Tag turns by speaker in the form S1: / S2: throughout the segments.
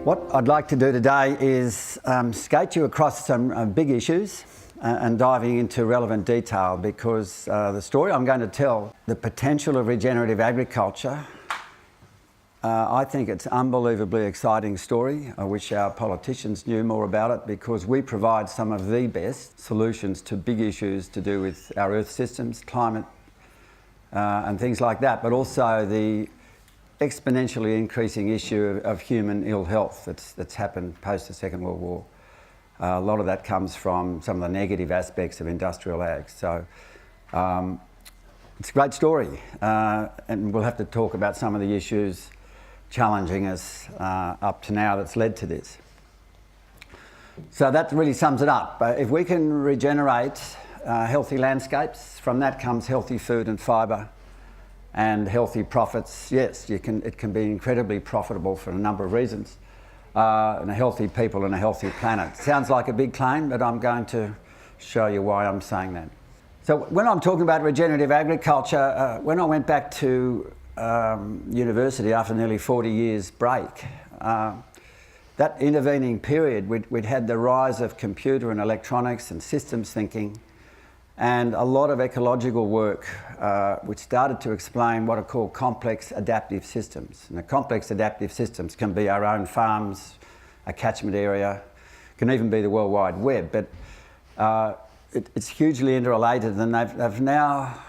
S1: What I'd like to do today is skate you across some big issues and diving into relevant detail, because the story I'm going to tell, the potential of regenerative agriculture, I think it's an unbelievably exciting story. I wish our politicians knew more about it, because we provide some of the best solutions to big issues to do with our earth systems, climate and things like that, but also the exponentially increasing issue of human ill health that's happened post the Second World War. A lot of that comes from some of the negative aspects of industrial ag. So it's a great story, and we'll have to talk about some of the issues challenging us up to now that's led to this. So that really sums it up. If we can regenerate healthy landscapes, from that comes healthy food and fibre and healthy profits. Yes, it can be incredibly profitable for a number of reasons. And a healthy people and a healthy planet. Sounds like a big claim, but I'm going to show you why I'm saying that. So when I'm talking about regenerative agriculture, when I went back to university after nearly 40 years break, that intervening period, we'd had the rise of computer and electronics and systems thinking, and a lot of ecological work which started to explain what are called complex adaptive systems. And the complex adaptive systems can be our own farms, a catchment area, can even be the World Wide Web, but it's hugely interrelated, and they've now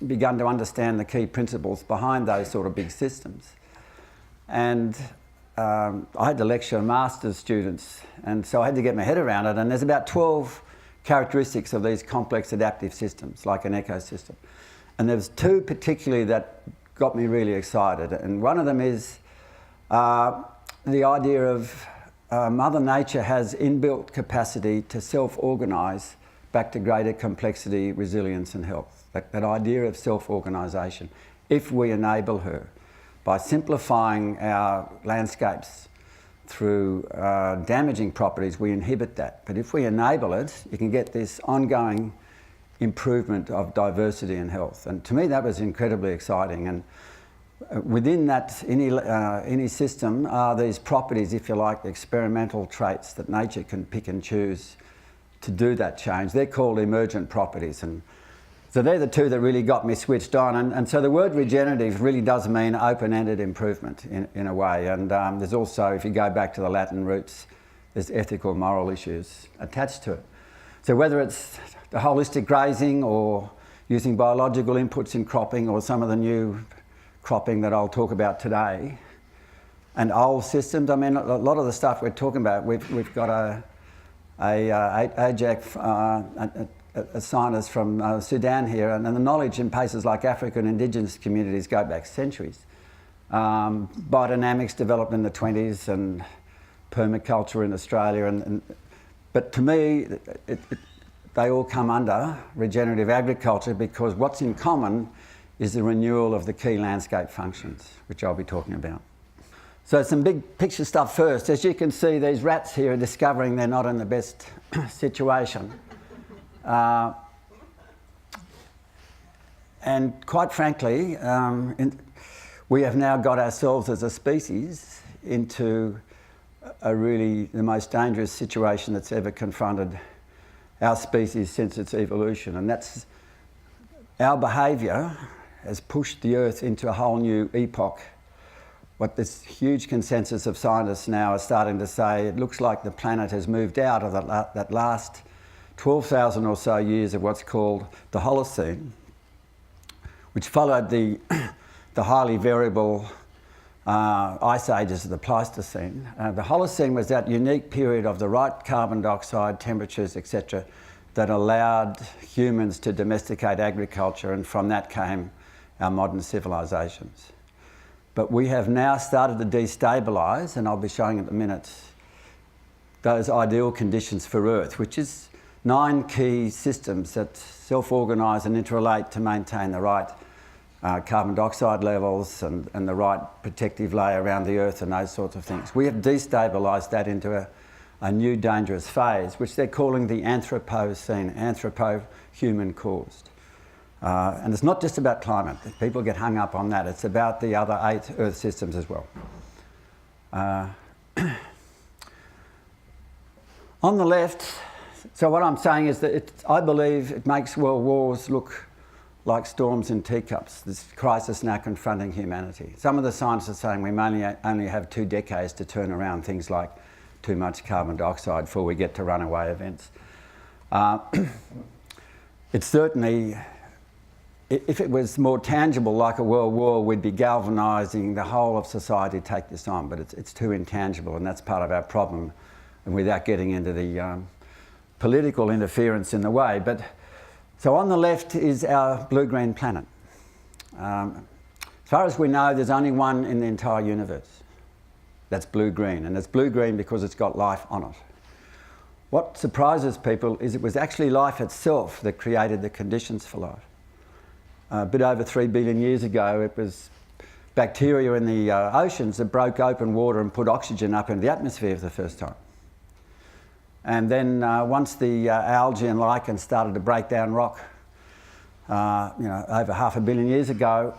S1: begun to understand the key principles behind those sort of big systems. And I had to lecture master's students, and so I had to get my head around it, and there's about 12 characteristics of these complex adaptive systems, like an ecosystem. And there's two particularly that got me really excited, and one of them is the idea of Mother Nature has inbuilt capacity to self-organise back to greater complexity, resilience and health. That idea of self-organisation, if we enable her. By simplifying our landscapes through damaging properties, we inhibit that. But if we enable it, you can get this ongoing improvement of diversity and health. And to me, that was incredibly exciting. And within that, any system are these properties, if you like, experimental traits that nature can pick and choose to do that change. They're called emergent properties. And so they're the two that really got me switched on. And so the word regenerative really does mean open-ended improvement in a way. And there's also, if you go back to the Latin roots, there's ethical, moral issues attached to it. So whether it's the holistic grazing or using biological inputs in cropping, or some of the new cropping that I'll talk about today, and old systems, I mean, a lot of the stuff we're talking about, we've got a scientist from Sudan here, and the knowledge in places like Africa and indigenous communities go back centuries. Biodynamics developed in the 20s, and permaculture in Australia, but to me, they all come under regenerative agriculture, because what's in common is the renewal of the key landscape functions, which I'll be talking about. So some big picture stuff first. As you can see, these rats here are discovering they're not in the best situation. And quite frankly, we have now got ourselves as a species into the most dangerous situation that's ever confronted our species since its evolution. And that's our behaviour has pushed the Earth into a whole new epoch. What this huge consensus of scientists now are starting to say, it looks like the planet has moved out of that last 12,000 or so years of what's called the Holocene, which followed the highly variable ice ages of the Pleistocene. The Holocene was that unique period of the right carbon dioxide, temperatures, etc., that allowed humans to domesticate agriculture, and from that came our modern civilizations. But we have now started to destabilise, and I'll be showing in a minute, those ideal conditions for Earth, which is 9 key systems that self-organise and interrelate to maintain the right carbon dioxide levels and the right protective layer around the Earth and those sorts of things. We have destabilised that into a new dangerous phase, which they're calling the Anthropocene, anthropo-human caused. And it's not just about climate. People get hung up on that. It's about the other 8 Earth systems as well. On the left, so what I'm saying is that I believe it makes world wars look like storms in teacups, this crisis now confronting humanity. Some of the scientists are saying we may only have 2 decades to turn around things like too much carbon dioxide before we get to runaway events. It's certainly, if it was more tangible like a world war, we'd be galvanising the whole of society to take this on, but it's too intangible, and that's part of our problem, and without getting into the political interference in the way. But so on the left is our blue-green planet. As far as we know, there's only one in the entire universe that's blue-green, and it's blue-green because it's got life on it. What surprises people is it was actually life itself that created the conditions for life. A bit over 3 billion years ago, it was bacteria in the oceans that broke open water and put oxygen up into the atmosphere for the first time. And then once the algae and lichen started to break down rock, over 500 million years ago,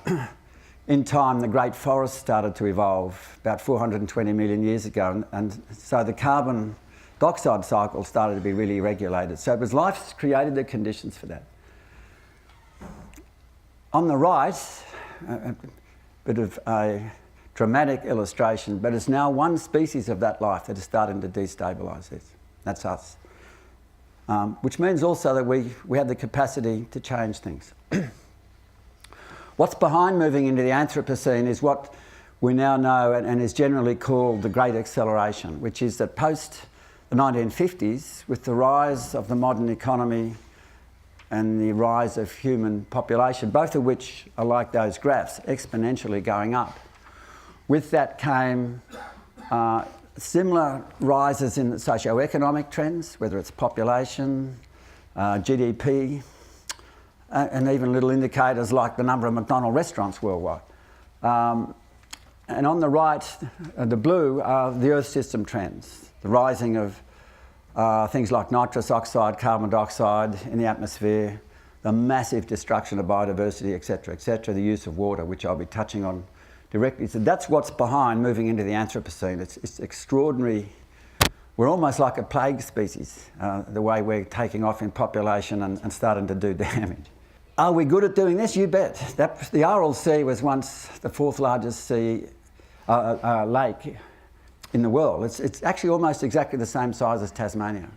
S1: in time the great forests started to evolve about 420 million years ago, and so the carbon dioxide cycle started to be really regulated. So it was life that created the conditions for that. On the right, a bit of a dramatic illustration, but it's now one species of that life that is starting to destabilise this. That's us. Which means also that we have the capacity to change things. What's behind moving into the Anthropocene is what we now know and is generally called the Great Acceleration, which is that post the 1950s, with the rise of the modern economy and the rise of human population, both of which are like those graphs, exponentially going up. With that came similar rises in the socio-economic trends, whether it's population, GDP, and even little indicators like the number of McDonald's restaurants worldwide. And on the right, the blue, are the Earth system trends, the rising of things like nitrous oxide, carbon dioxide in the atmosphere, the massive destruction of biodiversity, etc., the use of water, which I'll be touching on directly. So that's what's behind moving into the Anthropocene. It's extraordinary. We're almost like a plague species, the way we're taking off in population and starting to do damage. Are we good at doing this? You bet. The Aral Sea was once the 4th largest lake in the world. It's actually almost exactly the same size as Tasmania.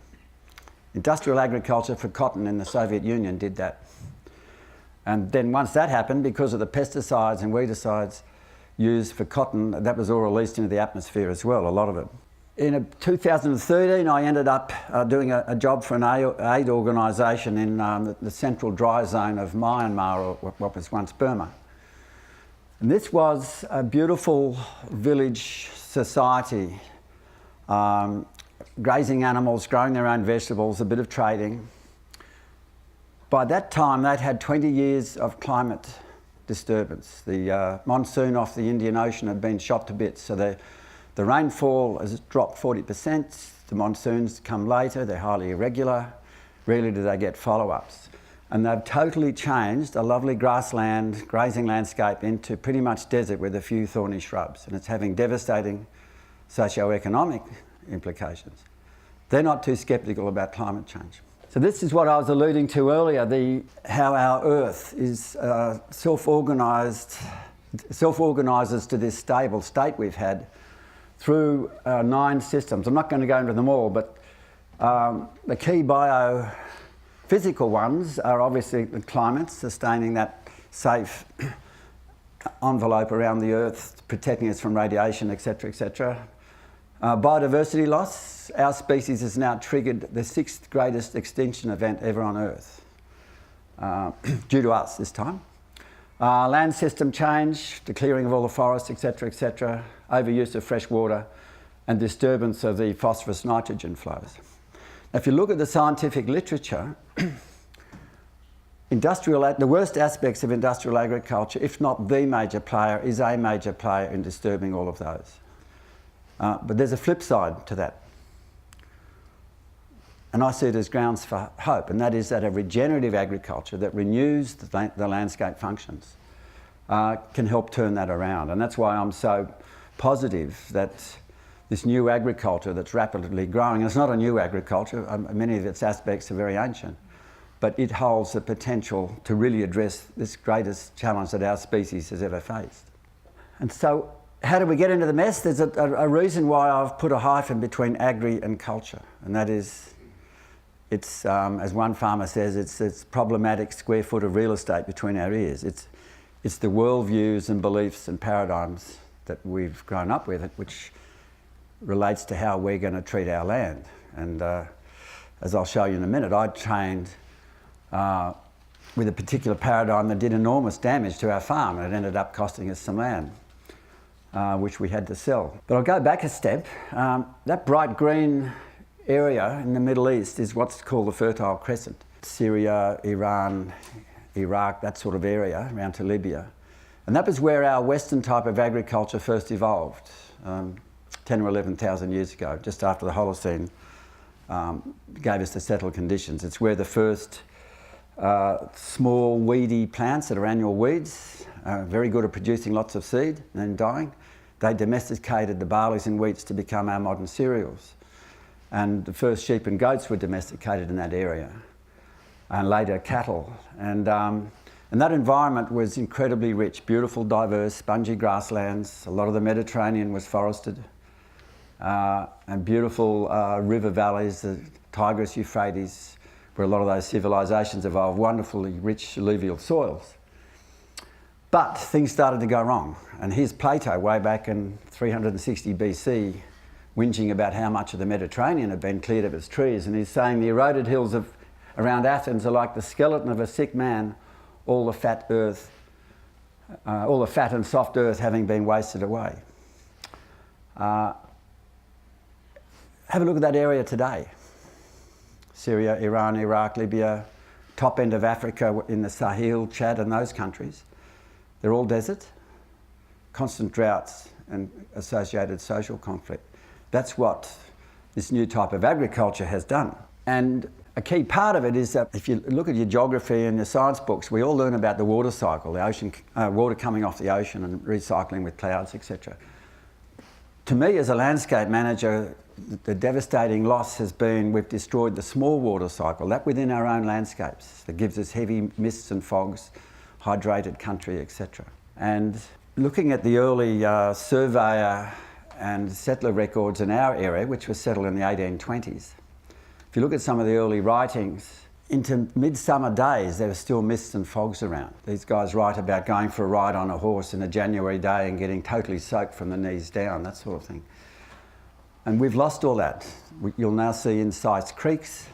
S1: Industrial agriculture for cotton in the Soviet Union did that. And then once that happened, because of the pesticides and weedicides used for cotton, that was all released into the atmosphere as well, a lot of it. In 2013, I ended up doing a job for an aid organisation in the central Dry Zone of Myanmar, or what was once Burma. And this was a beautiful village society, grazing animals, growing their own vegetables, a bit of trading. By that time, they'd had 20 years of climate disturbance. The monsoon off the Indian Ocean had been shot to bits, so the rainfall has dropped 40%, the monsoons come later, they're highly irregular, rarely do they get follow-ups. And they've totally changed a lovely grassland, grazing landscape into pretty much desert with a few thorny shrubs, and it's having devastating socio-economic implications. They're not too sceptical about climate change. So this is what I was alluding to earlier, how our Earth is self-organises to this stable state we've had through 9 systems. I'm not going to go into them all, but the key biophysical ones are obviously the climate, sustaining that safe envelope around the Earth, protecting us from radiation, etc. Biodiversity loss. Our species has now triggered the 6th greatest extinction event ever on Earth, due to us this time. Land system change, the clearing of all the forests, etc., overuse of fresh water, and disturbance of the phosphorus-nitrogen flows. Now, if you look at the scientific literature, the worst aspects of industrial agriculture, if not the major player, is a major player in disturbing all of those. But there's a flip side to that. And I see it as grounds for hope, and that is that a regenerative agriculture that renews the landscape functions can help turn that around. And that's why I'm so positive that this new agriculture that's rapidly growing. It's not a new agriculture, many of its aspects are very ancient, but it holds the potential to really address this greatest challenge that our species has ever faced. And so, how do we get into the mess? There's a reason why I've put a hyphen between agri and culture, and that is, it's, as one farmer says, it's problematic square foot of real estate between our ears. It's the worldviews and beliefs and paradigms that we've grown up with, which relates to how we're going to treat our land. And as I'll show you in a minute, I trained with a particular paradigm that did enormous damage to our farm, and it ended up costing us some land, which we had to sell. But I'll go back a step. That bright green area in the Middle East is what's called the Fertile Crescent. Syria, Iran, Iraq, that sort of area, around to Libya. And that was where our Western type of agriculture first evolved. 10 or 11,000 years ago, just after the Holocene gave us the settled conditions. It's where the first small weedy plants that are annual weeds, very good at producing lots of seed and then dying, they domesticated the barleys and wheats to become our modern cereals. And the first sheep and goats were domesticated in that area, and later cattle. And that environment was incredibly rich, beautiful, diverse, spongy grasslands. A lot of the Mediterranean was forested. And beautiful river valleys, the Tigris, Euphrates, where a lot of those civilizations evolved, wonderfully rich alluvial soils. But things started to go wrong. And here's Plato, way back in 360 BC, whinging about how much of the Mediterranean had been cleared of its trees. And he's saying the eroded hills around Athens are like the skeleton of a sick man, all the fat and soft earth having been wasted away. Have a look at that area today. Syria, Iran, Iraq, Libya, top end of Africa in the Sahel, Chad and those countries. They're all desert, constant droughts and associated social conflict. That's what this new type of agriculture has done. And a key part of it is that if you look at your geography and your science books, we all learn about the water cycle, the ocean, water coming off the ocean and recycling with clouds, etc. To me, as a landscape manager, the devastating loss has been we've destroyed the small water cycle, that within our own landscapes, that gives us heavy mists and fogs, hydrated country, etc. And looking at the early surveyor and settler records in our area, which was settled in the 1820s, if you look at some of the early writings, into midsummer days there were still mists and fogs around. These guys write about going for a ride on a horse in a January day and getting totally soaked from the knees down, that sort of thing. And we've lost all that. You'll now see in sites creeks,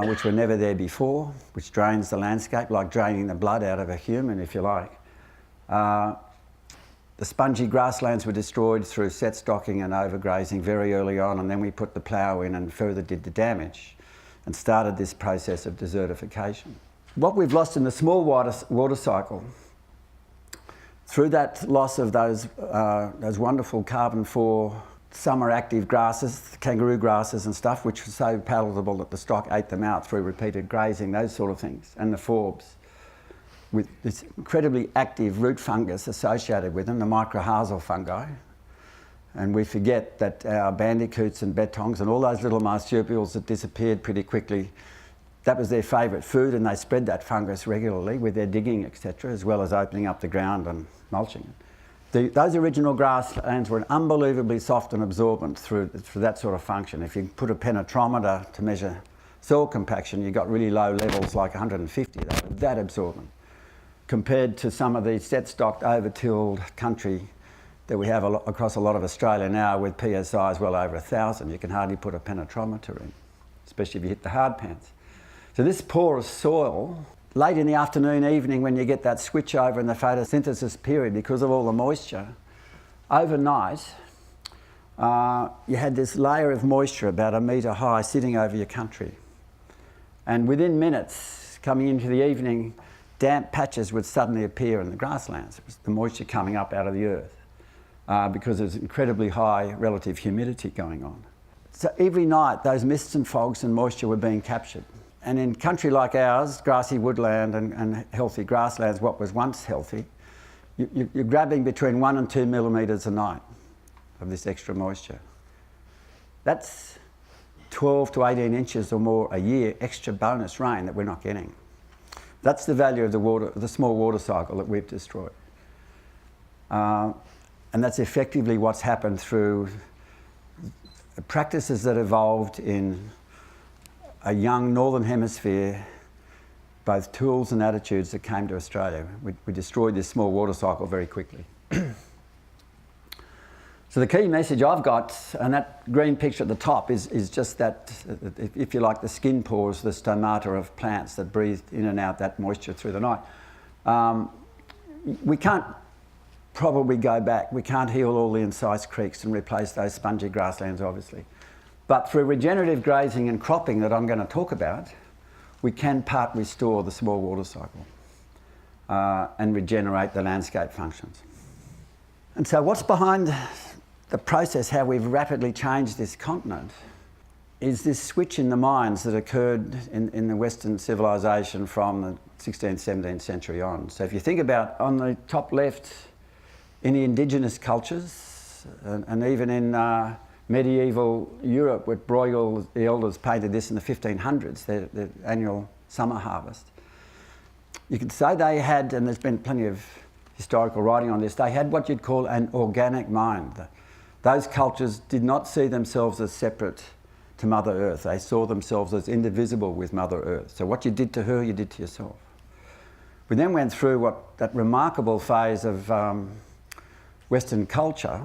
S1: which were never there before, which drains the landscape, like draining the blood out of a human, if you like. The spongy grasslands were destroyed through set stocking and overgrazing very early on, and then we put the plough in and further did the damage and started this process of desertification. What we've lost in the small water cycle, through that loss of those wonderful carbon-4 summer active grasses, kangaroo grasses and stuff, which were so palatable that the stock ate them out through repeated grazing, those sort of things, and the forbs, with this incredibly active root fungus associated with them, the Mycorrhizal fungi. And we forget that our bandicoots and bettongs and all those little marsupials that disappeared pretty quickly, that was their favourite food, and they spread that fungus regularly with their digging, etc., as well as opening up the ground and mulching it. Those original grasslands were unbelievably soft and absorbent through that sort of function. If you put a penetrometer to measure soil compaction, you got really low levels like 150, they were that absorbent, compared to some of the set-stocked, over-tilled country that we have across a lot of Australia now with PSIs well over 1,000. You can hardly put a penetrometer in, especially if you hit the hard pans. So this porous soil, late in the afternoon, evening, when you get that switch over in the photosynthesis period, because of all the moisture, overnight, you had this layer of moisture about 1 metre high sitting over your country. And within minutes, coming into the evening, damp patches would suddenly appear in the grasslands. It was the moisture coming up out of the earth because there's incredibly high relative humidity going on. So every night, those mists and fogs and moisture were being captured. And in country like ours, grassy woodland and healthy grasslands, what was once healthy, you're grabbing between 1 and 2 millimetres a night of this extra moisture. That's 12 to 18 inches or more a year extra bonus rain that we're not getting. That's the value of the small water cycle that we've destroyed. And that's effectively what's happened through practices that evolved in a young Northern Hemisphere, both tools and attitudes that came to Australia. We destroyed this small water cycle very quickly. So the key message I've got, and that green picture at the top is just that, if you like, the skin pores, the stomata of plants that breathe in and out that moisture through the night. We can't probably go back. We can't heal all the incised creeks and replace those spongy grasslands, obviously. But through regenerative grazing and cropping that I'm going to talk about, we can part restore the small water cycle and regenerate the landscape functions. And so what's behind the process, how we've rapidly changed this continent, is this switch in the minds that occurred in the Western civilization from the 16th, 17th century on. So if you think about, on the top left, in the indigenous cultures, and even in medieval Europe, where Bruegel, the elders, painted this in the 1500s, their annual summer harvest. You could say they had, and there's been plenty of historical writing on this, they had what you'd call an organic mind. Those cultures did not see themselves as separate to Mother Earth. They saw themselves as indivisible with Mother Earth. So what you did to her, you did to yourself. We then went through that remarkable phase of Western culture.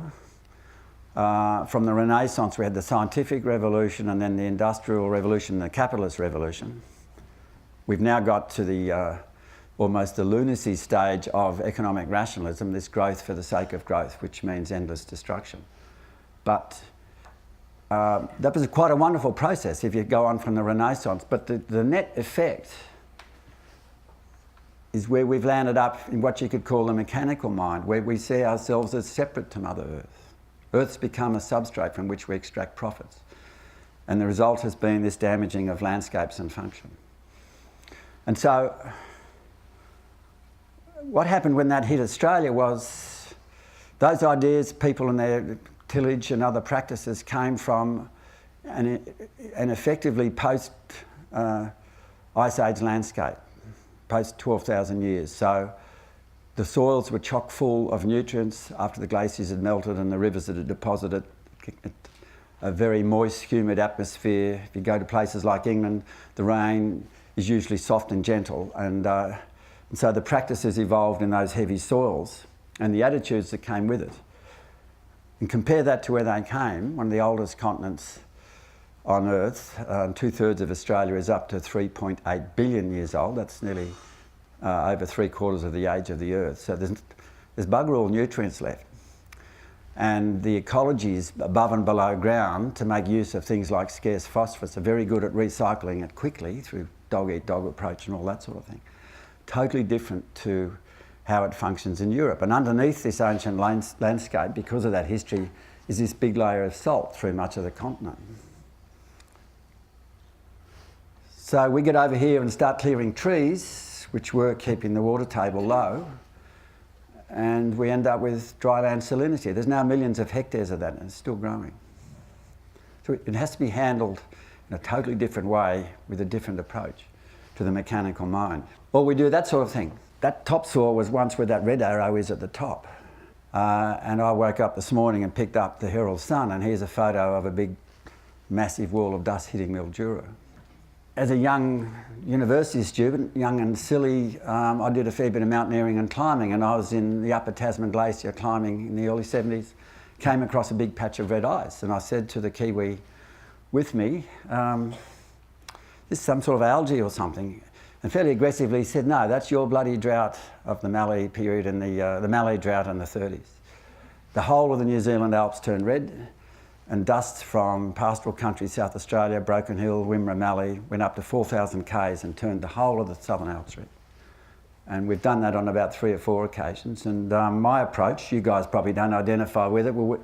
S1: From the Renaissance, we had the scientific revolution, and then the industrial revolution, the capitalist revolution. We've now got to the almost the lunacy stage of economic rationalism, this growth for the sake of growth, which means endless destruction. But that was quite a wonderful process if you go on from the Renaissance. But the net effect is where we've landed up in what you could call the mechanical mind, where we see ourselves as separate to Mother Earth. Earth's become a substrate from which we extract profits. And the result has been this damaging of landscapes and function. And so what happened when that hit Australia was those ideas, people and their tillage and other practices came from an effectively post-Ice Age landscape, post 12,000 years. So the soils were chock full of nutrients after the glaciers had melted and the rivers that had deposited a very moist, humid atmosphere. If you go to places like England, the rain is usually soft and gentle, and so the practices evolved in those heavy soils and the attitudes that came with it. And compare that to where they came, one of the oldest continents on Earth, 2/3 of Australia is up to 3.8 billion years old. That's nearly over 3/4 of the age of the Earth. So there's bugger all nutrients left. And the ecologies above and below ground, to make use of things like scarce phosphorus, are very good at recycling it quickly through dog-eat-dog approach and all that sort of thing. Totally different to how it functions in Europe. And underneath this ancient landscape, because of that history, is this big layer of salt through much of the continent. So we get over here and start clearing trees, which were keeping the water table low, and we end up with dryland salinity. There's now millions of hectares of that, and it's still growing. So it has to be handled in a totally different way with a different approach to the mechanical mind. Well, we do that sort of thing. That topsoil was once where that red arrow is at the top. And I woke up this morning and picked up the Herald Sun, and here's a photo of a big, massive wall of dust hitting Mildura. As a young university student, young and silly, I did a fair bit of mountaineering and climbing, and I was in the Upper Tasman Glacier climbing in the early 70s, came across a big patch of red ice, and I said to the Kiwi with me, this is some sort of algae or something. And fairly aggressively said, no, that's your bloody drought of the Mallee period and the Mallee drought in the 30s. The whole of the New Zealand Alps turned red, and dust from pastoral country, South Australia, Broken Hill, Wimmera, Mallee, went up to 4,000 k's and turned the whole of the Southern Alps red. And we've done that on about 3 or 4 occasions. And my approach, you guys probably don't identify with it, well,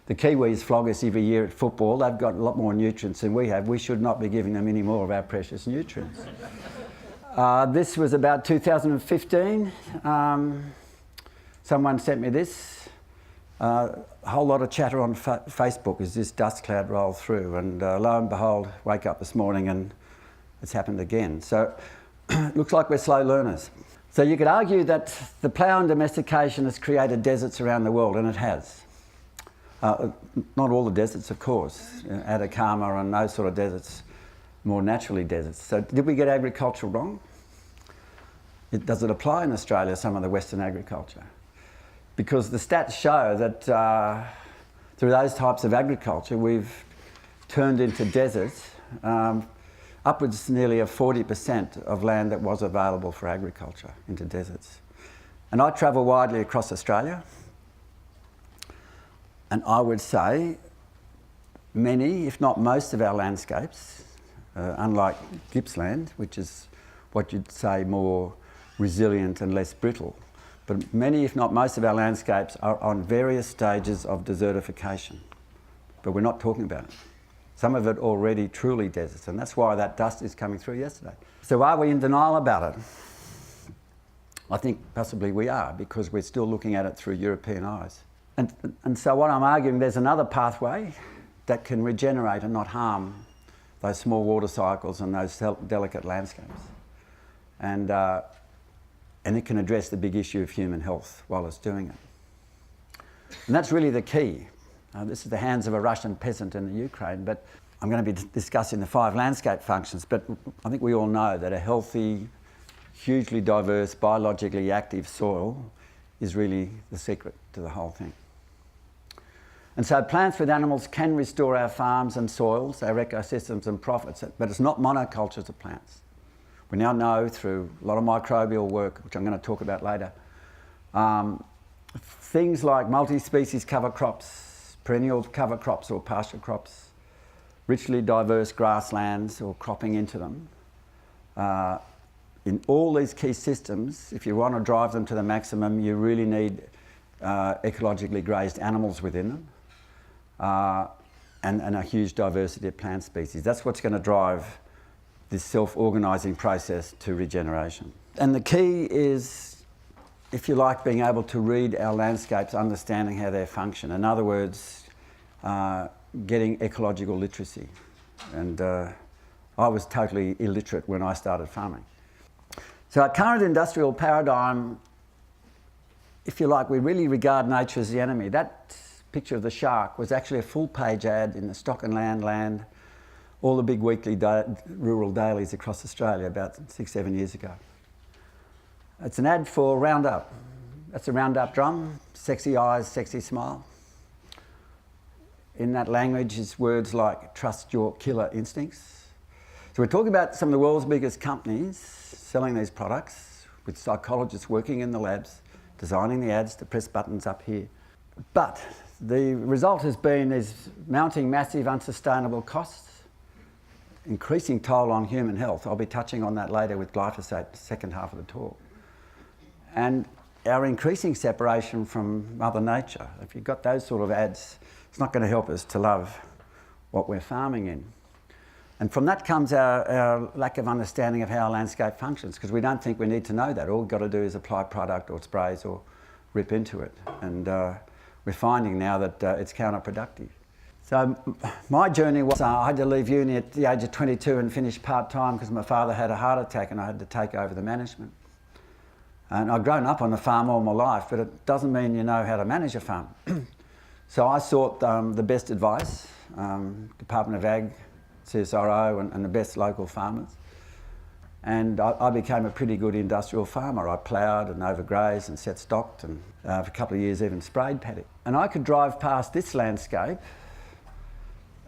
S1: the Kiwis flog us every year at football. They've got a lot more nutrients than we have. We should not be giving them any more of our precious nutrients. This was about 2015. Someone sent me this. A whole lot of chatter on Facebook as this dust cloud rolled through, and lo and behold, wake up this morning and it's happened again. So it looks like we're slow learners. So you could argue that the plough and domestication has created deserts around the world, and it has. Not all the deserts, of course. Atacama and those sort of deserts, more naturally deserts. So did we get agriculture wrong? Does it apply in Australia, some of the Western agriculture? Because the stats show that through those types of agriculture, we've turned into deserts upwards nearly of 40% of land that was available for agriculture into deserts. And I travel widely across Australia, and I would say many, if not most of our landscapes, unlike Gippsland, which is what you'd say more resilient and less brittle, but many, if not most of our landscapes are on various stages of desertification, but we're not talking about it. Some of it already truly deserts, and that's why that dust is coming through yesterday. So are we in denial about it? I think possibly we are, because we're still looking at it through European eyes. And so what I'm arguing, there's another pathway that can regenerate and not harm those small water cycles and those delicate landscapes. And it can address the big issue of human health while it's doing it. And that's really the key. This is the hands of a Russian peasant in the Ukraine, but I'm going to be discussing the 5 landscape functions, but I think we all know that a healthy, hugely diverse, biologically active soil is really the secret to the whole thing. And so plants with animals can restore our farms and soils, our ecosystems and profits, but it's not monocultures of plants. We now know through a lot of microbial work, which I'm going to talk about later, things like multi-species cover crops, perennial cover crops or pasture crops, richly diverse grasslands or cropping into them. In all these key systems, if you want to drive them to the maximum, you really need ecologically grazed animals within them and a huge diversity of plant species. That's what's going to drive this self-organising process to regeneration. And the key is, if you like, being able to read our landscapes, understanding how they function. In other words, getting ecological literacy. And I was totally illiterate when I started farming. So our current industrial paradigm, if you like, we really regard nature as the enemy. That picture of the shark was actually a full-page ad in the Stock and Land, all the big weekly rural dailies across Australia about 6-7 years ago. It's an ad for Roundup. That's a Roundup drum, sexy eyes, sexy smile. In that language is words like trust your killer instincts. So we're talking about some of the world's biggest companies selling these products with psychologists working in the labs, designing the ads to press buttons up here. But the result has been is mounting massive unsustainable costs, increasing toll on human health. I'll be touching on that later with glyphosate, the second half of the talk. And our increasing separation from Mother Nature. If you've got those sort of ads, it's not going to help us to love what we're farming in. And from that comes our lack of understanding of how our landscape functions, because we don't think we need to know that. All we've got to do is apply product or sprays or rip into it. And we're finding now that it's counterproductive. So my journey was I had to leave uni at the age of 22 and finish part-time because my father had a heart attack and I had to take over the management. And I'd grown up on the farm all my life, but it doesn't mean you know how to manage a farm. So I sought the best advice, Department of Ag, CSIRO and the best local farmers. And I became a pretty good industrial farmer. I ploughed and overgrazed and set stocked and for a couple of years even sprayed paddock. And I could drive past this landscape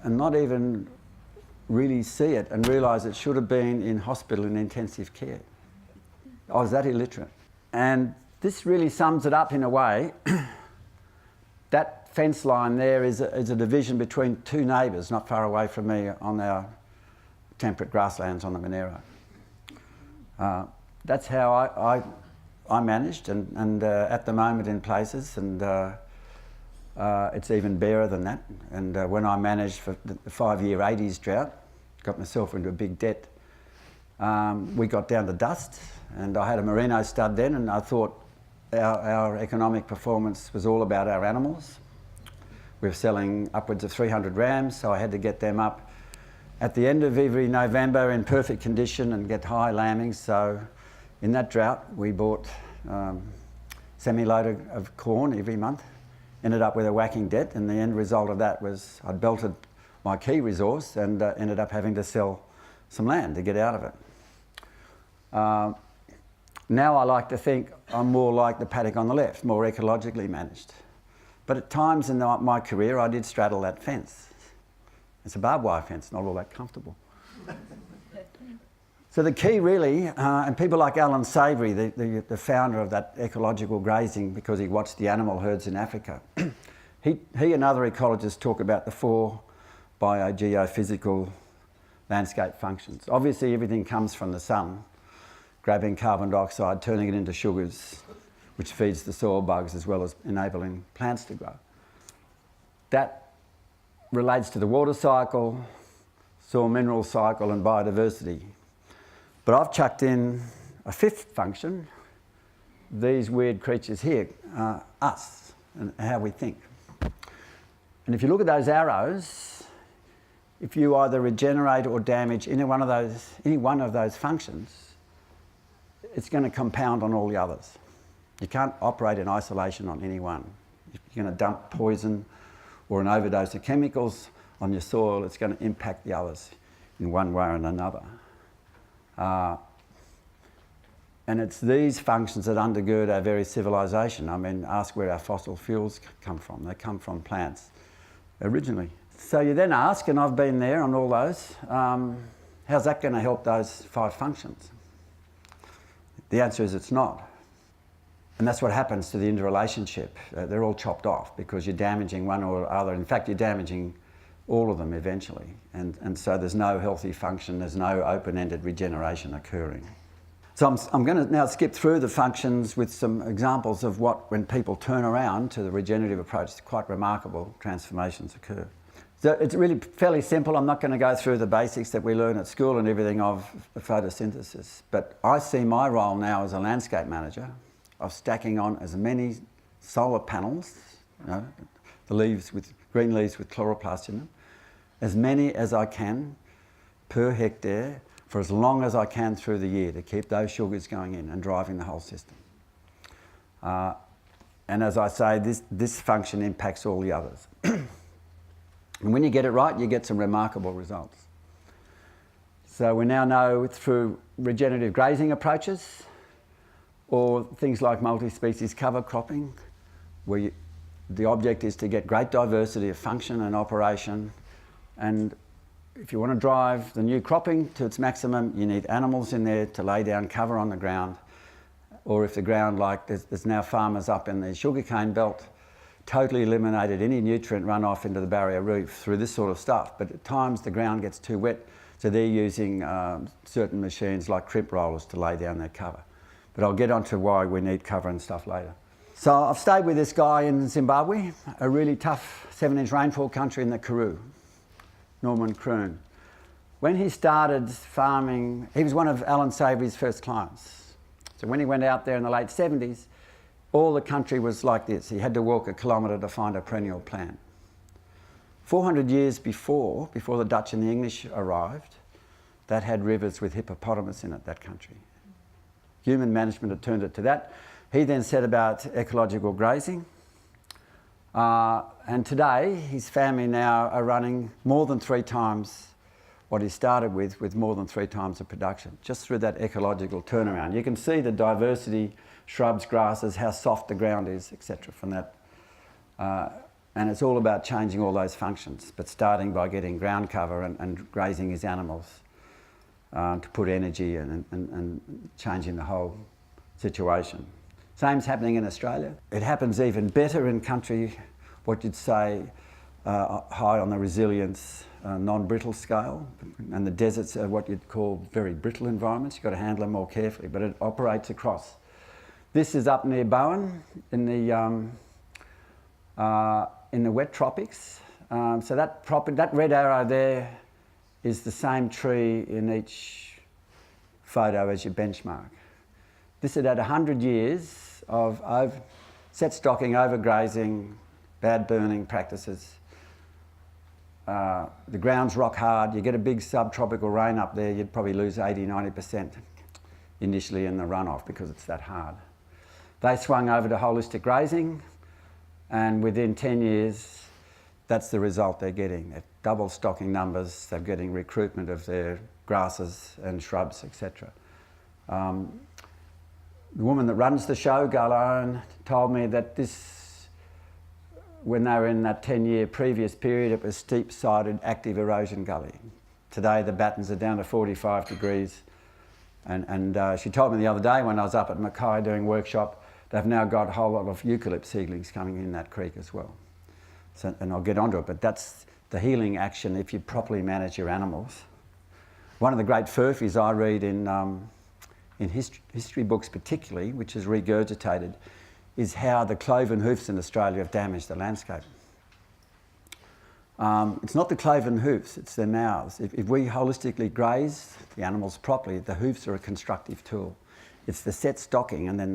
S1: and not even really see it and realise it should have been in hospital in intensive care. I was that illiterate. And this really sums it up in a way. That fence line there is a division between 2 neighbours not far away from me on our temperate grasslands on the Monero. That's how I managed and at the moment in places, and it's even barer than that. And when I managed for the 5-year 80s drought, got myself into a big debt, we got down to dust, and I had a merino stud then, and I thought our economic performance was all about our animals. We were selling upwards of 300 rams, so I had to get them up at the end of every November in perfect condition and get high lambings. So in that drought, we bought semi-load of corn every month, ended up with a whacking debt, and the end result of that was I'd belted my key resource and ended up having to sell some land to get out of it. Now I like to think I'm more like the paddock on the left, more ecologically managed. But at times in my career, I did straddle that fence. It's a barbed wire fence, not all that comfortable. So the key really, and people like Alan Savory, the founder of that ecological grazing, because he watched the animal herds in Africa, he and other ecologists talk about the 4 biogeophysical landscape functions. Obviously everything comes from the sun, grabbing carbon dioxide, turning it into sugars, which feeds the soil bugs as well as enabling plants to grow. That relates to the water cycle, soil mineral cycle and biodiversity. But I've chucked in a 5th function, these weird creatures here, us, and how we think. And if you look at those arrows, if you either regenerate or damage any one of those functions, it's going to compound on all the others. You can't operate in isolation on any one. If you're going to dump poison or an overdose of chemicals on your soil, it's going to impact the others in one way or another. And it's these functions that undergird our very civilization. I mean, ask where our fossil fuels come from. They come from plants originally. So you then ask, and I've been there on all those, how's that going to help those 5 functions? The answer is it's not. And that's what happens to the interrelationship. They're all chopped off because you're damaging one or other. In fact, you're damaging all of them eventually. And so there's no healthy function, there's no open-ended regeneration occurring. So I'm going to now skip through the functions with some examples of what, when people turn around to the regenerative approach, quite remarkable transformations occur. So it's really fairly simple. I'm not going to go through the basics that we learn at school and everything of photosynthesis. But I see my role now as a landscape manager of stacking on as many solar panels, the leaves with green leaves with chloroplast in them, as many as I can per hectare for as long as I can through the year to keep those sugars going in and driving the whole system. And as I say, this function impacts all the others. And when you get it right, you get some remarkable results. So we now know through regenerative grazing approaches or things like multi-species cover cropping, where the object is to get great diversity of function and operation. And if you want to drive the new cropping to its maximum, you need animals in there to lay down cover on the ground. Or if the ground, like there's now farmers up in the sugarcane belt, totally eliminated any nutrient runoff into the barrier reef through this sort of stuff. But at times the ground gets too wet, so they're using certain machines like crimp rollers to lay down their cover. But I'll get onto why we need cover and stuff later. So I've stayed with this guy in Zimbabwe, a really tough 7-inch rainfall country in the Karoo, Norman Kroon. When he started farming, he was one of Alan Savory's first clients. So when he went out there in the late 70s, all the country was like this. He had to walk a kilometre to find a perennial plant. 400 years before the Dutch and the English arrived, that had rivers with hippopotamus in it, that country. Human management had turned it to that. He then set about ecological grazing. And today, his family now are running more than 3 times what he started with more than 3 times the production, just through that ecological turnaround. You can see the diversity, shrubs, grasses, how soft the ground is, etc. from that. And it's all about changing all those functions, but starting by getting ground cover and grazing his animals to put energy and changing the whole situation. Same's happening in Australia. It happens even better in country, what you'd say, high on the resilience, non-brittle scale. And the deserts are what you'd call very brittle environments. You've got to handle them more carefully, but it operates across. This is up near Bowen in the wet tropics. So that red arrow there is the same tree in each photo as your benchmark. This had 100 years of set stocking, overgrazing, bad burning practices. The ground's rock hard. You get a big subtropical rain up there, you'd probably lose 80–90% initially in the runoff because it's that hard. They swung over to holistic grazing, and within 10 years, that's the result they're getting. They're double stocking numbers, they're getting recruitment of their grasses and shrubs, etc. The woman that runs the show, Garlone, told me that this, when they were in that 10-year previous period, it was steep-sided active erosion gully. Today the battens are down to 45 degrees. And she told me the other day when I was up at Mackay doing workshop, they've now got a whole lot of eucalypt seedlings coming in that creek as well. So, and I'll get onto it, but that's the healing action if you properly manage your animals. One of the great furphies I read in history books particularly, which is regurgitated, is how the cloven hoofs in Australia have damaged the landscape. It's not the cloven hoofs, it's their mouths. If we holistically graze the animals properly, the hoofs are a constructive tool. It's the set stocking, and then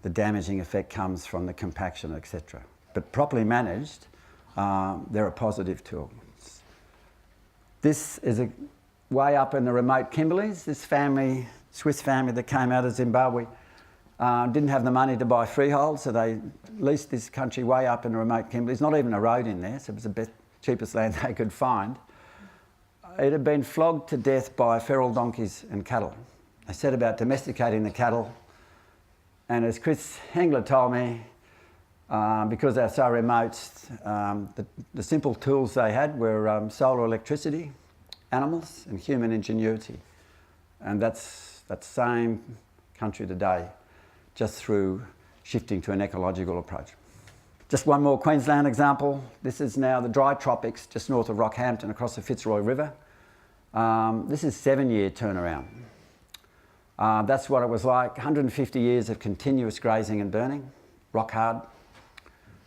S1: the damaging effect comes from the compaction, etc. But properly managed, they're a positive tool. This is way up in the remote Kimberleys. This family, Swiss family that came out of Zimbabwe, didn't have the money to buy freehold, so they leased this country way up in the remote Kimberleys. Not even a road in there, so it was the cheapest land they could find. It had been flogged to death by feral donkeys and cattle. They set about domesticating the cattle, and as Chris Hengler told me, because they're so remote, the simple tools they had were solar electricity, animals, and human ingenuity. And that's that same country today, just through shifting to an ecological approach. Just one more Queensland example. This is now the dry tropics, just north of Rockhampton, across the Fitzroy River. This is 7-year turnaround. That's what it was like, 150 years of continuous grazing and burning, rock hard.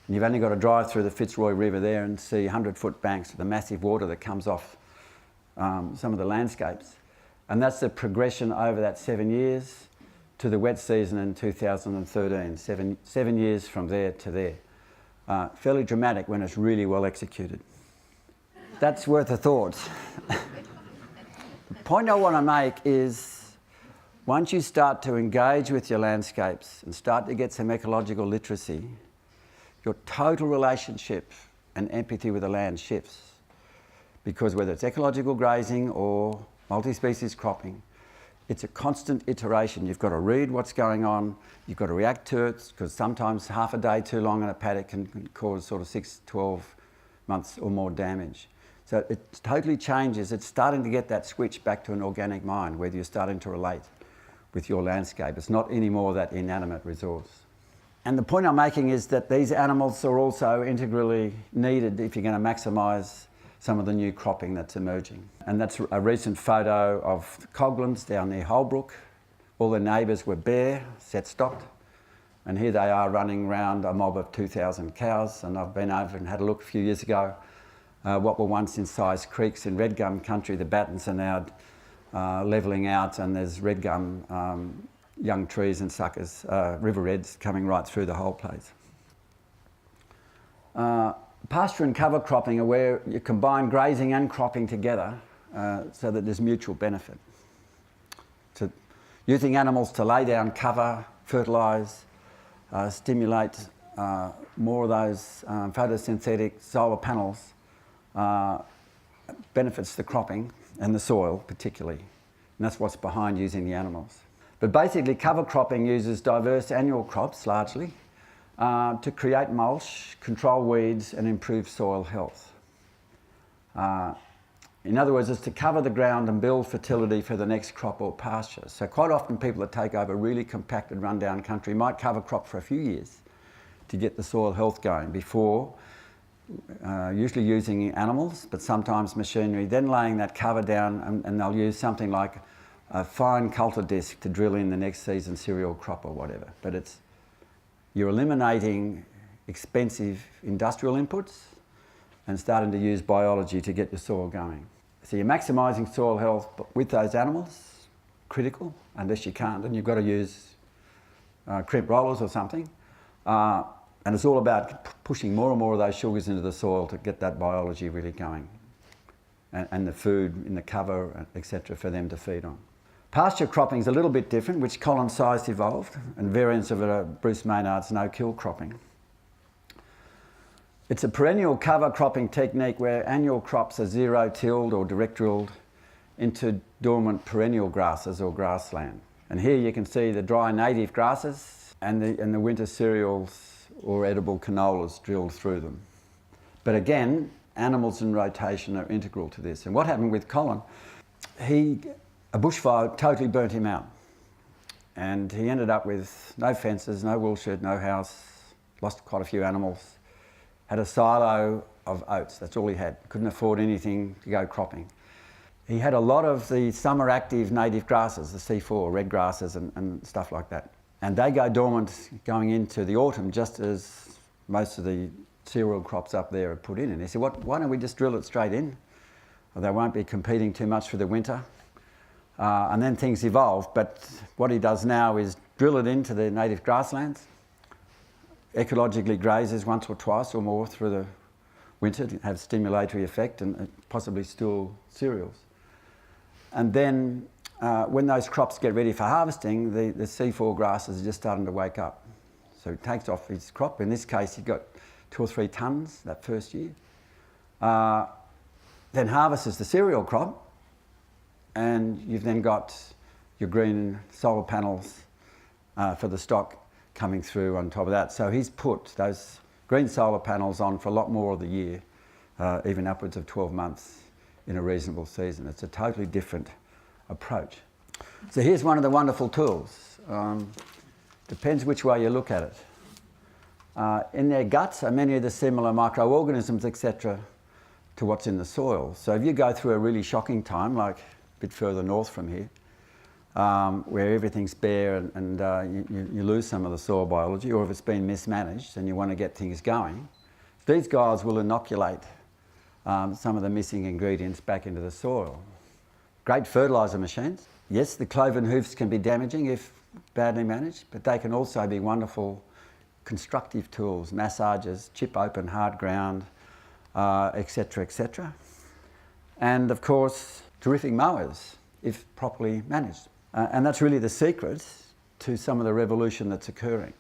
S1: And you've only got to drive through the Fitzroy River there and see 100-foot banks of the massive water that comes off some of the landscapes. And that's the progression over that 7 years to the wet season in 2013, seven years from there to there. Fairly dramatic when it's really well executed. That's worth a thought. The point I want to make is, once you start to engage with your landscapes and start to get some ecological literacy, your total relationship and empathy with the land shifts. Because whether it's ecological grazing or multi-species cropping, it's a constant iteration. You've got to read what's going on, you've got to react to it, because sometimes half a day too long in a paddock can cause sort of 6, 12 months or more damage. So it totally changes. It's starting to get that switch back to an organic mind, whether you're starting to relate with your landscape. It's not anymore that inanimate resource. And the point I'm making is that these animals are also integrally needed if you're going to maximise some of the new cropping that's emerging. And that's a recent photo of the Coglands down near Holbrook. All their neighbours were bare, set stocked, and here they are running around a mob of 2,000 cows. And I've been over and had a look a few years ago. What were once incised creeks in red gum country, the battens are now levelling out, and there's red gum young trees and suckers, river reds coming right through the whole place. Pasture and cover cropping are where you combine grazing and cropping together so that there's mutual benefit. So using animals to lay down cover, fertilise, stimulate more of those photosynthetic solar panels benefits the cropping and the soil particularly. And that's what's behind using the animals. But basically cover cropping uses diverse annual crops largely to create mulch, control weeds and improve soil health. In other words, it's to cover the ground and build fertility for the next crop or pasture. So quite often people that take over really compacted rundown country might cover crop for a few years to get the soil health going before usually using animals, but sometimes machinery, then laying that cover down, and they'll use something like a fine coulter disc to drill in the next season's cereal crop or whatever. But you're eliminating expensive industrial inputs and starting to use biology to get your soil going. So you're maximising soil health with those animals, critical, unless you can't, and you've got to use crimp rollers or something. And it's all about pushing more and more of those sugars into the soil to get that biology really going. And the food in the cover, etc., for them to feed on. Pasture cropping is a little bit different, which Colin Size evolved, and variants of it are Bruce Maynard's no-kill cropping. It's a perennial cover cropping technique where annual crops are zero-tilled or direct-drilled into dormant perennial grasses or grassland. And here you can see the dry native grasses and the winter cereals or edible canolas drilled through them. But again, animals in rotation are integral to this. And what happened with Colin, a bushfire totally burnt him out. And he ended up with no fences, no wool shed, no house, lost quite a few animals, had a silo of oats, that's all he had. Couldn't afford anything to go cropping. He had a lot of the summer active native grasses, the C4, red grasses and stuff like that. And they go dormant going into the autumn, just as most of the cereal crops up there are put in. And he said, why don't we just drill it straight in? Well, they won't be competing too much for the winter. And then things evolve, but what he does now is drill it into the native grasslands, ecologically grazes once or twice or more through the winter to have stimulatory effect and possibly still cereals. And then when those crops get ready for harvesting, the C4 grasses are just starting to wake up. So he takes off his crop. In this case, he got 2 or 3 tonnes that first year. Then harvests the cereal crop, and you've then got your green solar panels for the stock coming through on top of that. So he's put those green solar panels on for a lot more of the year, even upwards of 12 months in a reasonable season. It's a totally different approach. So here's one of the wonderful tools. Depends which way you look at it. In their guts are many of the similar microorganisms, etc., to what's in the soil. So if you go through a really shocking time, like a bit further north from here, where everything's bare and you lose some of the soil biology, or if it's been mismanaged and you want to get things going, these guys will inoculate some of the missing ingredients back into the soil. Great fertiliser machines. Yes, the cloven hoofs can be damaging if badly managed, but they can also be wonderful constructive tools, massagers, chip open hard ground, etc., etc. And of course, terrific mowers if properly managed. And that's really the secret to some of the revolution that's occurring.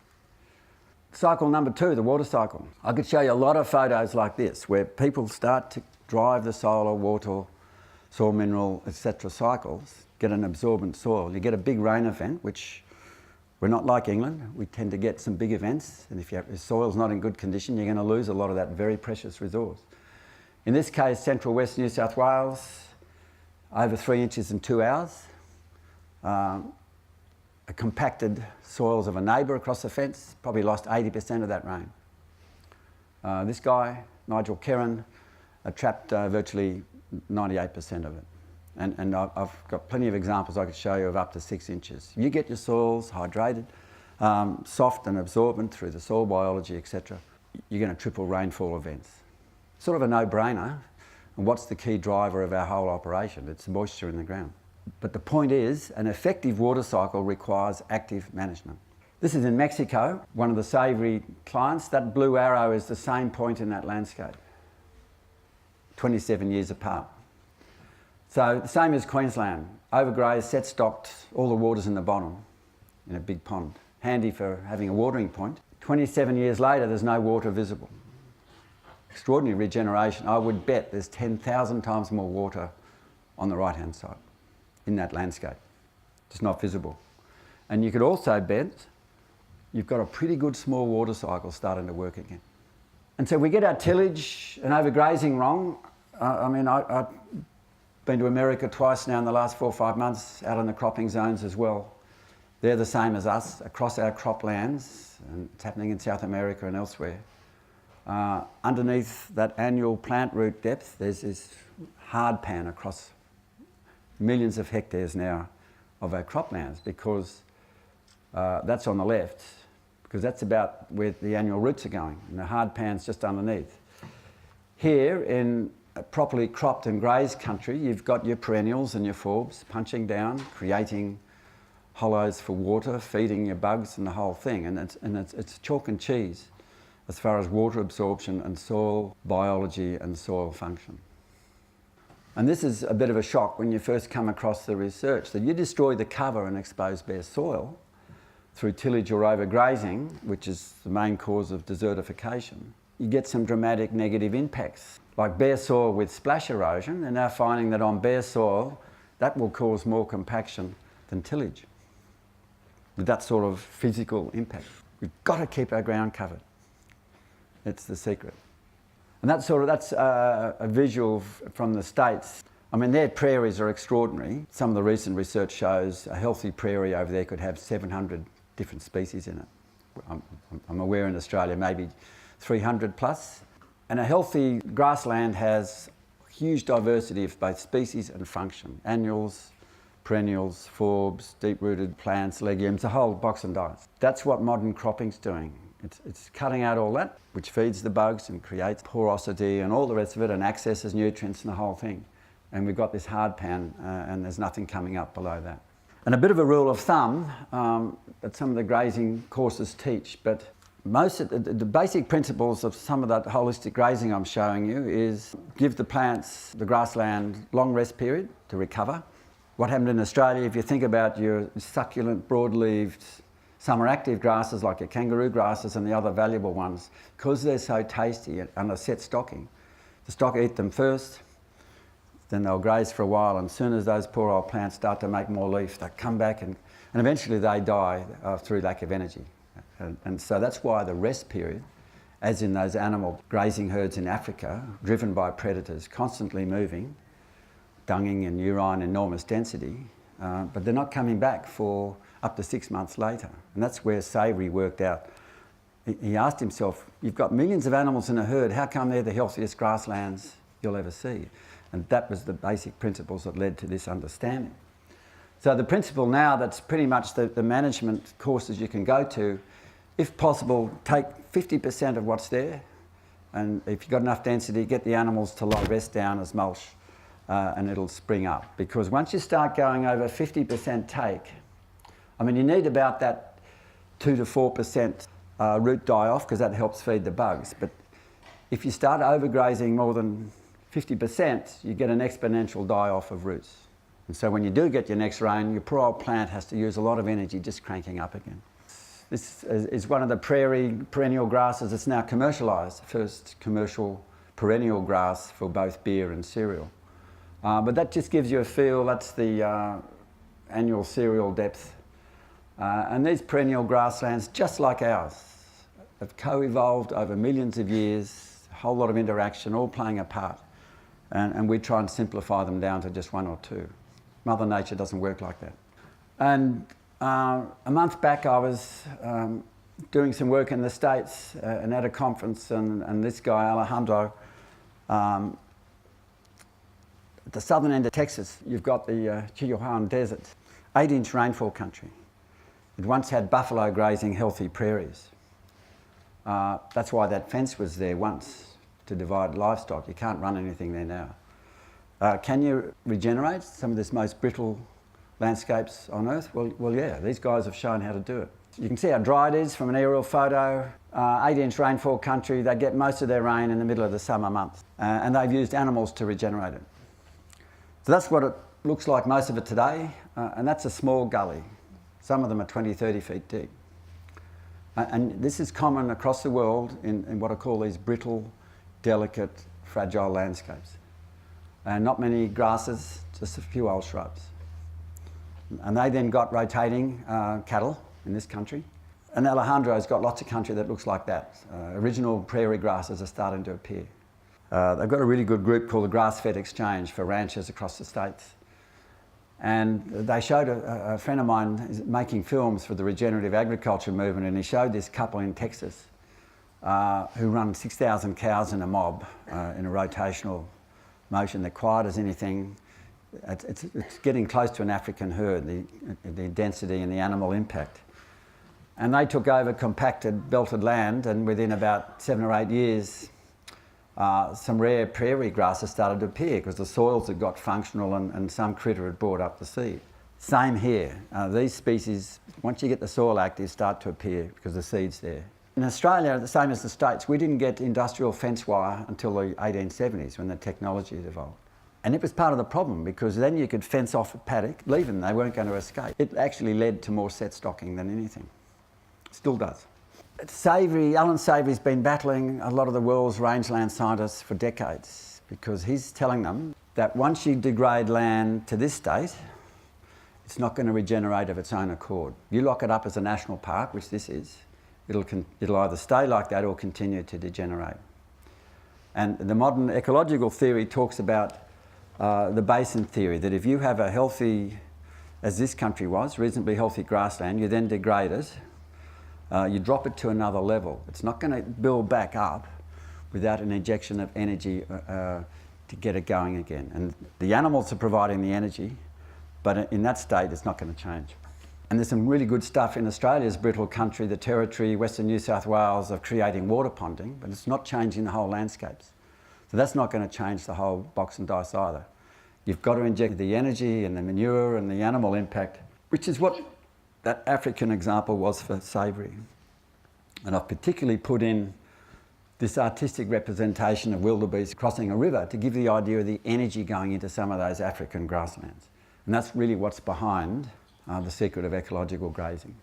S1: Cycle number 2, the water cycle. I could show you a lot of photos like this where people start to drive the solar, water, soil mineral, etc. cycles, get an absorbent soil. You get a big rain event, which we're not like England. We tend to get some big events, and if your soil's not in good condition, you're going to lose a lot of that very precious resource. In this case, central west New South Wales, over 3 inches in 2 hours. Compacted soils of a neighbour across the fence, probably lost 80% of that rain. This guy, Nigel Kerrin, trapped virtually 98% of it. And I've got plenty of examples I could show you of up to 6 inches. You get your soils hydrated, soft and absorbent through the soil biology, etc., you're going to triple rainfall events. Sort of a no-brainer. And what's the key driver of our whole operation? It's moisture in the ground. But the point is, an effective water cycle requires active management. This is in Mexico, one of the savoury clients. That blue arrow is the same point in that landscape, 27 years apart. So the same as Queensland, overgrazed, set stocked, all the water's in the bottom, in a big pond. Handy for having a watering point. 27 years later, there's no water visible. Extraordinary regeneration. I would bet there's 10,000 times more water on the right-hand side in that landscape. It's not visible. And you could also bet you've got a pretty good small water cycle starting to work again. And so we get our tillage and overgrazing wrong. I've been to America twice now in the last 4 or 5 months, out in the cropping zones as well. They're the same as us across our croplands, and it's happening in South America and elsewhere. Underneath that annual plant root depth, there's this hard pan across millions of hectares now of our croplands, because that's on the left, because that's about where the annual roots are going, and the hard pan's just underneath. Here in a properly cropped and grazed country, you've got your perennials and your forbs punching down, creating hollows for water, feeding your bugs and the whole thing. And it's chalk and cheese as far as water absorption and soil biology and soil function. And this is a bit of a shock when you first come across the research, that you destroy the cover and expose bare soil through tillage or overgrazing, which is the main cause of desertification. You get some dramatic negative impacts, like bare soil with splash erosion. They're now finding that on bare soil, that will cause more compaction than tillage, with that sort of physical impact. We've got to keep our ground covered. It's the secret. And that's a visual from the States. I mean, their prairies are extraordinary. Some of the recent research shows a healthy prairie over there could have 700 different species in it. I'm aware in Australia maybe 300 plus. And a healthy grassland has huge diversity of both species and function. Annuals, perennials, forbs, deep-rooted plants, legumes, a whole box and dice. That's what modern cropping's doing. It's cutting out all that, which feeds the bugs and creates porosity and all the rest of it and accesses nutrients and the whole thing. And we've got this hard pan and there's nothing coming up below that. And a bit of a rule of thumb that some of the grazing courses teach, but most of the basic principles of some of that holistic grazing I'm showing you is give the plants, the grassland, long rest period to recover. What happened in Australia, if you think about your succulent, broad-leaved, summer active grasses like your kangaroo grasses and the other valuable ones, because they're so tasty and are set stocking, the stock eat them first, then they'll graze for a while, and as soon as those poor old plants start to make more leaf, they come back and eventually they die through lack of energy. And so that's why the rest period, as in those animal grazing herds in Africa, driven by predators, constantly moving, dunging and urine enormous density, but they're not coming back for up to 6 months later. And that's where Savory worked out. He asked himself, you've got millions of animals in a herd, how come they're the healthiest grasslands you'll ever see? And that was the basic principles that led to this understanding. So the principle now, that's pretty much the management courses you can go to, if possible, take 50% of what's there, and if you've got enough density, get the animals to lie rest down as mulch, and it'll spring up. Because once you start going over 50% take, I mean, you need about that 2 to 4% root die-off, because that helps feed the bugs. But if you start overgrazing more than 50%, you get an exponential die-off of roots. And so when you do get your next rain, your poor old plant has to use a lot of energy just cranking up again. This is one of the prairie perennial grasses that's now commercialised, the first commercial perennial grass for both beer and cereal. But that just gives you a feel. That's the annual cereal depth. And these perennial grasslands, just like ours, have co-evolved over millions of years, a whole lot of interaction, all playing a part. And we try and simplify them down to just one or two. Mother Nature doesn't work like that. And a month back I was doing some work in the States and at a conference, and this guy, Alejandro, at the southern end of Texas, you've got the Chihuahuan Desert, 8-inch rainfall country. It once had buffalo grazing healthy prairies. That's why that fence was there once, to divide livestock. You can't run anything there now. Can you regenerate some of this most brittle landscapes on Earth? Well, yeah, these guys have shown how to do it. You can see how dry it is from an aerial photo. 8-inch rainfall country, they get most of their rain in the middle of the summer months. And they've used animals to regenerate it. So that's what it looks like, most of it today. And that's a small gully. Some of them are 20, 30 feet deep. And this is common across the world in what I call these brittle, delicate, fragile landscapes. And not many grasses, just a few old shrubs. And they then got rotating cattle in this country. And Alejandro's got lots of country that looks like that. Original prairie grasses are starting to appear. They've got a really good group called the Grass-Fed Exchange for ranchers across the States. And they showed a friend of mine making films for the regenerative agriculture movement, and he showed this couple in Texas who run 6,000 cows in a mob in a rotational motion. They're quiet as anything. It's getting close to an African herd, the density and the animal impact. And they took over compacted, belted land, and within about 7 or 8 years, some rare prairie grasses started to appear because the soils had got functional and some critter had brought up the seed. Same here. These species, once you get the soil active, start to appear because the seed's there. In Australia, the same as the States, we didn't get industrial fence wire until the 1870s when the technology had evolved. And it was part of the problem because then you could fence off a paddock, leave them, they weren't going to escape. It actually led to more set stocking than anything. Still does. Alan Savory's been battling a lot of the world's rangeland scientists for decades because he's telling them that once you degrade land to this state, it's not going to regenerate of its own accord. You lock it up as a national park, which this is, it'll either stay like that or continue to degenerate. And the modern ecological theory talks about the basin theory, that if you have a healthy, as this country was, reasonably healthy grassland, you then degrade it, you drop it to another level. It's not going to build back up without an injection of energy to get it going again. And the animals are providing the energy, but in that state, it's not going to change. And there's some really good stuff in Australia's brittle country, the Territory, Western New South Wales, of creating water ponding, but it's not changing the whole landscapes. So that's not going to change the whole box and dice either. You've got to inject the energy and the manure and the animal impact, which is what that African example was for Savory. And I've particularly put in this artistic representation of wildebeest crossing a river to give the idea of the energy going into some of those African grasslands. And that's really what's behind the secret of ecological grazing.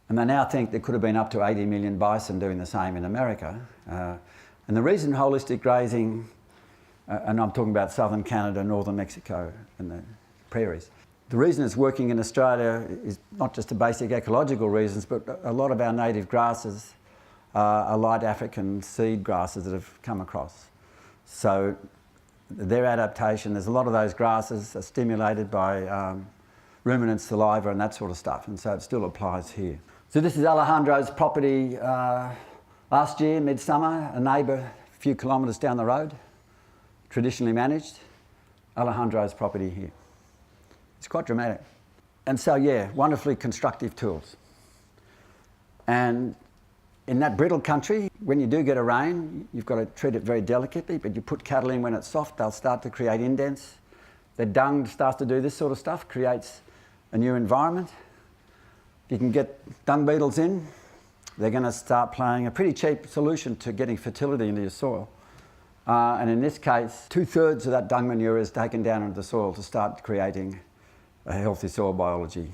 S1: And they now think there could have been up to 80 million bison doing the same in America. And the reason holistic grazing, and I'm talking about southern Canada, northern Mexico and the prairies, the reason it's working in Australia is not just the basic ecological reasons, but a lot of our native grasses are light African seed grasses that have come across. So their adaptation, there's a lot of those grasses are stimulated by ruminant saliva and that sort of stuff, and so it still applies here. So this is Alejandro's property last year, midsummer, a neighbour a few kilometres down the road, traditionally managed. Alejandro's property here. It's quite dramatic. And so, yeah, wonderfully constructive tools. And in that brittle country, when you do get a rain, you've got to treat it very delicately, but you put cattle in when it's soft, they'll start to create indents. The dung starts to do this sort of stuff, creates a new environment. If you can get dung beetles in, they're going to start playing a pretty cheap solution to getting fertility into your soil. And in this case, 2/3 of that dung manure is taken down into the soil to start creating a healthy soil biology.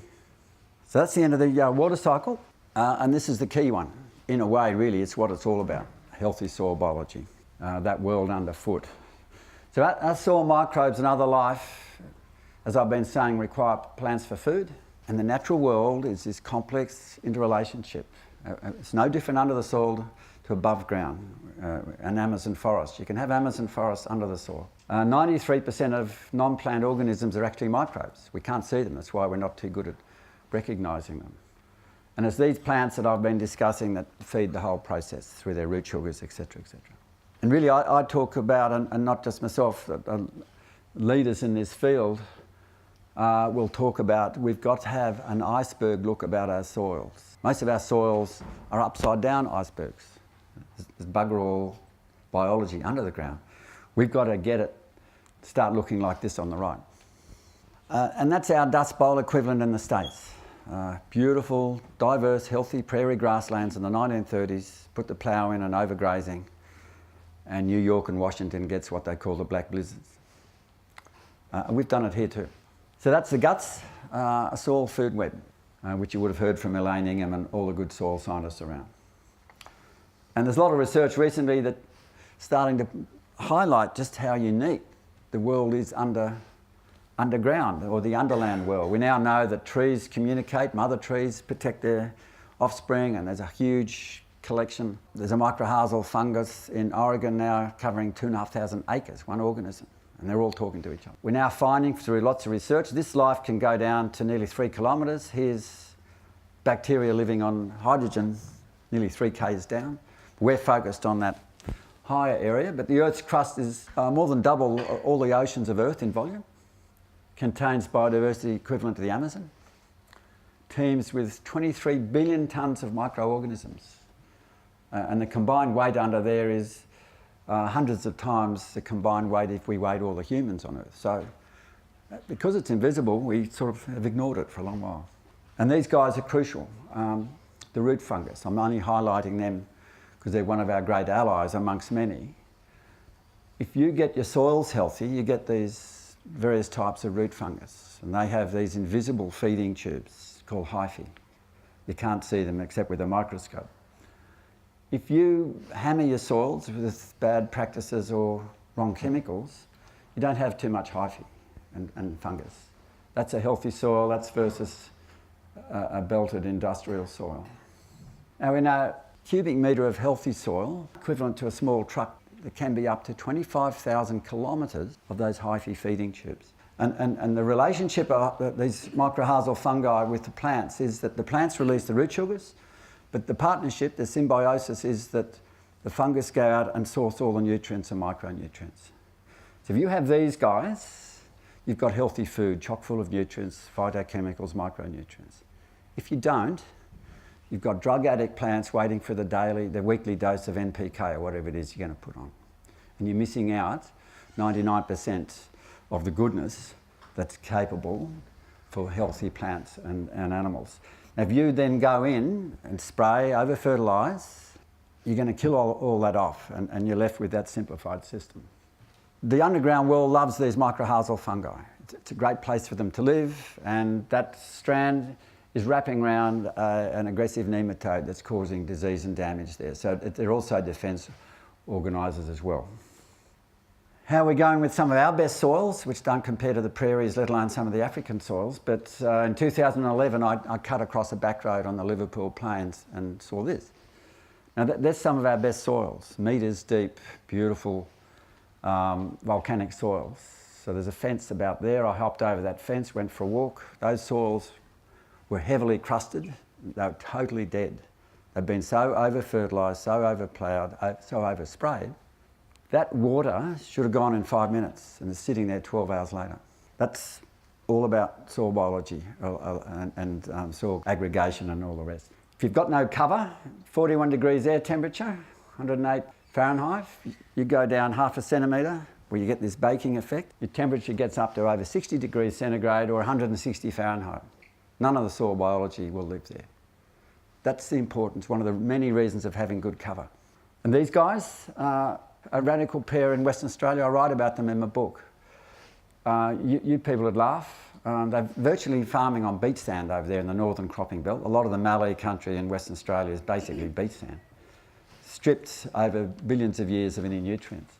S1: So that's the end of the water cycle. And this is the key one. In a way, really, it's what it's all about, healthy soil biology, that world underfoot. So our soil microbes and other life, as I've been saying, require plants for food. And the natural world is this complex interrelationship. It's no different under the soil to above ground, an Amazon forest. You can have Amazon forests under the soil. 93% of non-plant organisms are actually microbes. We can't see them, that's why we're not too good at recognising them. And it's these plants that I've been discussing that feed the whole process through their root sugars, etc., etc. And really I talk about, and not just myself, leaders in this field will talk about, we've got to have an iceberg look about our soils. Most of our soils are upside down icebergs. There's bugger all biology under the ground. We've got to start looking like this on the right. And that's our Dust Bowl equivalent in the States. Beautiful, diverse, healthy prairie grasslands in the 1930s, put the plough in and overgrazing, and New York and Washington gets what they call the black blizzards. And we've done it here too. So that's the guts, a soil food web, which you would have heard from Elaine Ingham and all the good soil scientists around. And there's a lot of research recently that's starting to highlight just how unique the world is underground, or the Underland World. We now know that trees communicate, mother trees protect their offspring, and there's a huge collection. There's a mycorrhizal fungus in Oregon now covering 2,500 acres, one organism, and they're all talking to each other. We're now finding through lots of research, this life can go down to nearly 3 kilometres. Here's bacteria living on hydrogen nearly 3 k's down. We're focused on that higher area, but the Earth's crust is more than double all the oceans of Earth in volume. Contains biodiversity equivalent to the Amazon. Teems with 23 billion tonnes of microorganisms. And the combined weight under there is hundreds of times the combined weight if we weighed all the humans on Earth. So Because it's invisible, we sort of have ignored it for a long while. And these guys are crucial. The root fungus, I'm only highlighting them because they're one of our great allies amongst many. If you get your soils healthy, you get these various types of root fungus, and they have these invisible feeding tubes called hyphae. You can't see them except with a microscope. If you hammer your soils with bad practices or wrong chemicals, you don't have too much hyphae and fungus. That's a healthy soil, that's versus a belted industrial soil. Now in a cubic metre of healthy soil, equivalent to a small truck, there can be up to 25,000 kilometres of those hyphae feeding tubes. And the relationship of these mycorrhizal fungi with the plants is that the plants release the root sugars, but the partnership, the symbiosis, is that the fungus go out and source all the nutrients and micronutrients. So if you have these guys, you've got healthy food, chock full of nutrients, phytochemicals, micronutrients. If you don't, you've got drug addict plants waiting for the weekly dose of NPK or whatever it is you're going to put on. And you're missing out 99% of the goodness that's capable for healthy plants and animals. Now, if you then go in and spray, over-fertilise, you're going to kill all that off and you're left with that simplified system. The underground world loves these mycorrhizal fungi. It's a great place for them to live, and that strand is wrapping around an aggressive nematode that's causing disease and damage there. So they're also defence organisers as well. How are we going with some of our best soils, which don't compare to the prairies, let alone some of the African soils? But in 2011, I cut across a back road on the Liverpool Plains and saw this. Now, there's some of our best soils, metres deep, beautiful volcanic soils. So there's a fence about there. I hopped over that fence, went for a walk. Those soils were heavily crusted. They were totally dead. They've been so over-fertilised, so over-ploughed, so over-sprayed. That water should have gone in 5 minutes and is sitting there 12 hours later. That's all about soil biology and soil aggregation and all the rest. If you've got no cover, 41 degrees air temperature, 108 Fahrenheit, you go down half a centimetre where you get this baking effect. Your temperature gets up to over 60 degrees centigrade or 160 Fahrenheit. None of the soil biology will live there. That's the importance, one of the many reasons of having good cover. And these guys, a radical pair in Western Australia, I write about them in my book. You people would laugh. They're virtually farming on beach sand over there in the northern cropping belt. A lot of the Mallee country in Western Australia is basically beach sand, stripped over billions of years of any nutrients.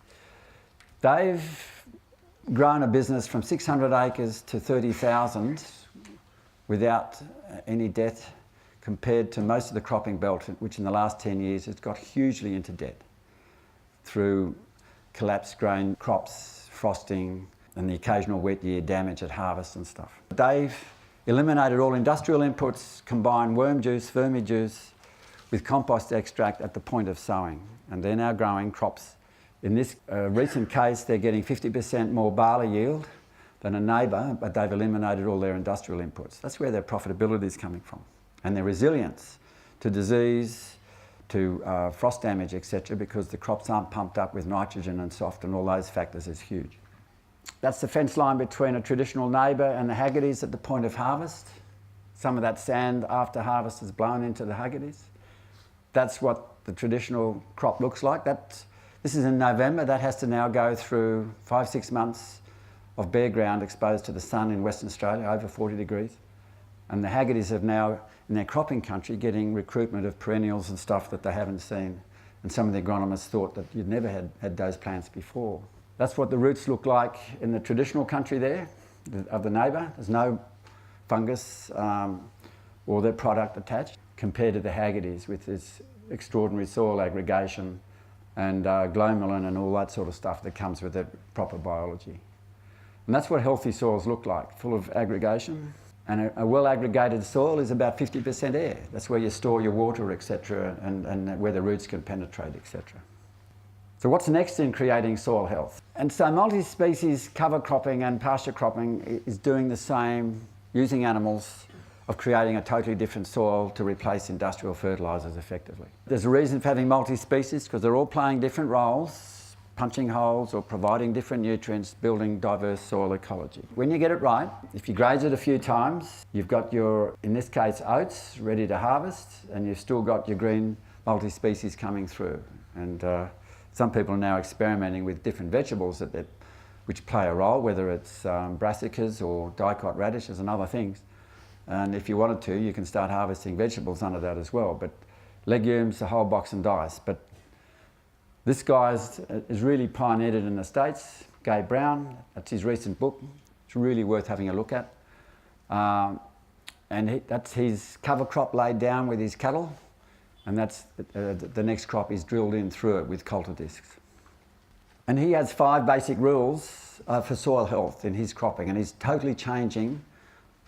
S1: They've grown a business from 600 acres to 30,000 without any debt, compared to most of the cropping belt, which in the last 10 years has got hugely into debt through collapsed grain crops, frosting, and the occasional wet year damage at harvest and stuff. They've eliminated all industrial inputs, combined worm juice, vermi-juice with compost extract at the point of sowing, and they're now growing crops. In this recent case, they're getting 50% more barley yield than a neighbour, but they've eliminated all their industrial inputs. That's where their profitability is coming from. And their resilience to disease, to frost damage, etc., because the crops aren't pumped up with nitrogen and soft and all those factors is huge. That's the fence line between a traditional neighbour and the Haggertys at the point of harvest. Some of that sand after harvest is blown into the Haggertys. That's what the traditional crop looks like. This is in November. That has to now go through 5-6 months of bare ground exposed to the sun in Western Australia, over 40 degrees. And the Haggertys have now, in their cropping country, getting recruitment of perennials and stuff that they haven't seen. And some of the agronomists thought that you'd never had those plants before. That's what the roots look like in the traditional country there, of the neighbour. There's no fungus or their product attached, compared to the Haggertys with this extraordinary soil aggregation and glomalin and all that sort of stuff that comes with it, proper biology. And that's what healthy soils look like, full of aggregation. And a well-aggregated soil is about 50% air. That's where you store your water, etc., and where the roots can penetrate, etc. So what's next in creating soil health? And so multi-species cover cropping and pasture cropping is doing the same, using animals, of creating a totally different soil to replace industrial fertilisers effectively. There's a reason for having multi-species, because they're all playing different roles, punching holes or providing different nutrients, building diverse soil ecology. When you get it right, if you graze it a few times, you've got your, in this case, oats ready to harvest, and you've still got your green multi-species coming through. And some people are now experimenting with different vegetables which play a role, whether it's brassicas or dicot radishes and other things. And if you wanted to, you can start harvesting vegetables under that as well. But legumes, the whole box and dice. But this guy is really pioneered it in the States, Gabe Brown. That's his recent book. It's really worth having a look at. That's his cover crop laid down with his cattle, and that's the next crop is drilled in through it with coulter discs. And he has 5 basic rules for soil health in his cropping, and he's totally changing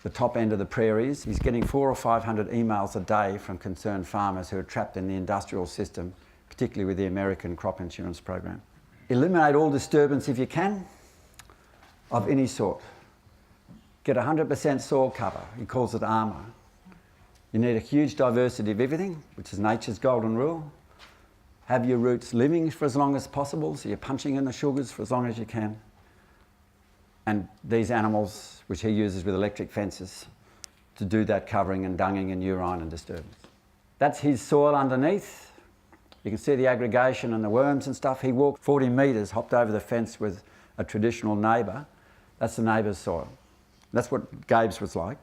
S1: the top end of the prairies. He's getting 400 or 500 emails a day from concerned farmers who are trapped in the industrial system, particularly with the American crop insurance program. Eliminate all disturbance if you can, of any sort. Get 100% soil cover, he calls it armour. You need a huge diversity of everything, which is nature's golden rule. Have your roots living for as long as possible, so you're punching in the sugars for as long as you can. And these animals, which he uses with electric fences, to do that covering and dunging and urine and disturbance. That's his soil underneath. You can see the aggregation and the worms and stuff. He walked 40 metres, hopped over the fence with a traditional neighbour. That's the neighbour's soil. That's what Gabe's was like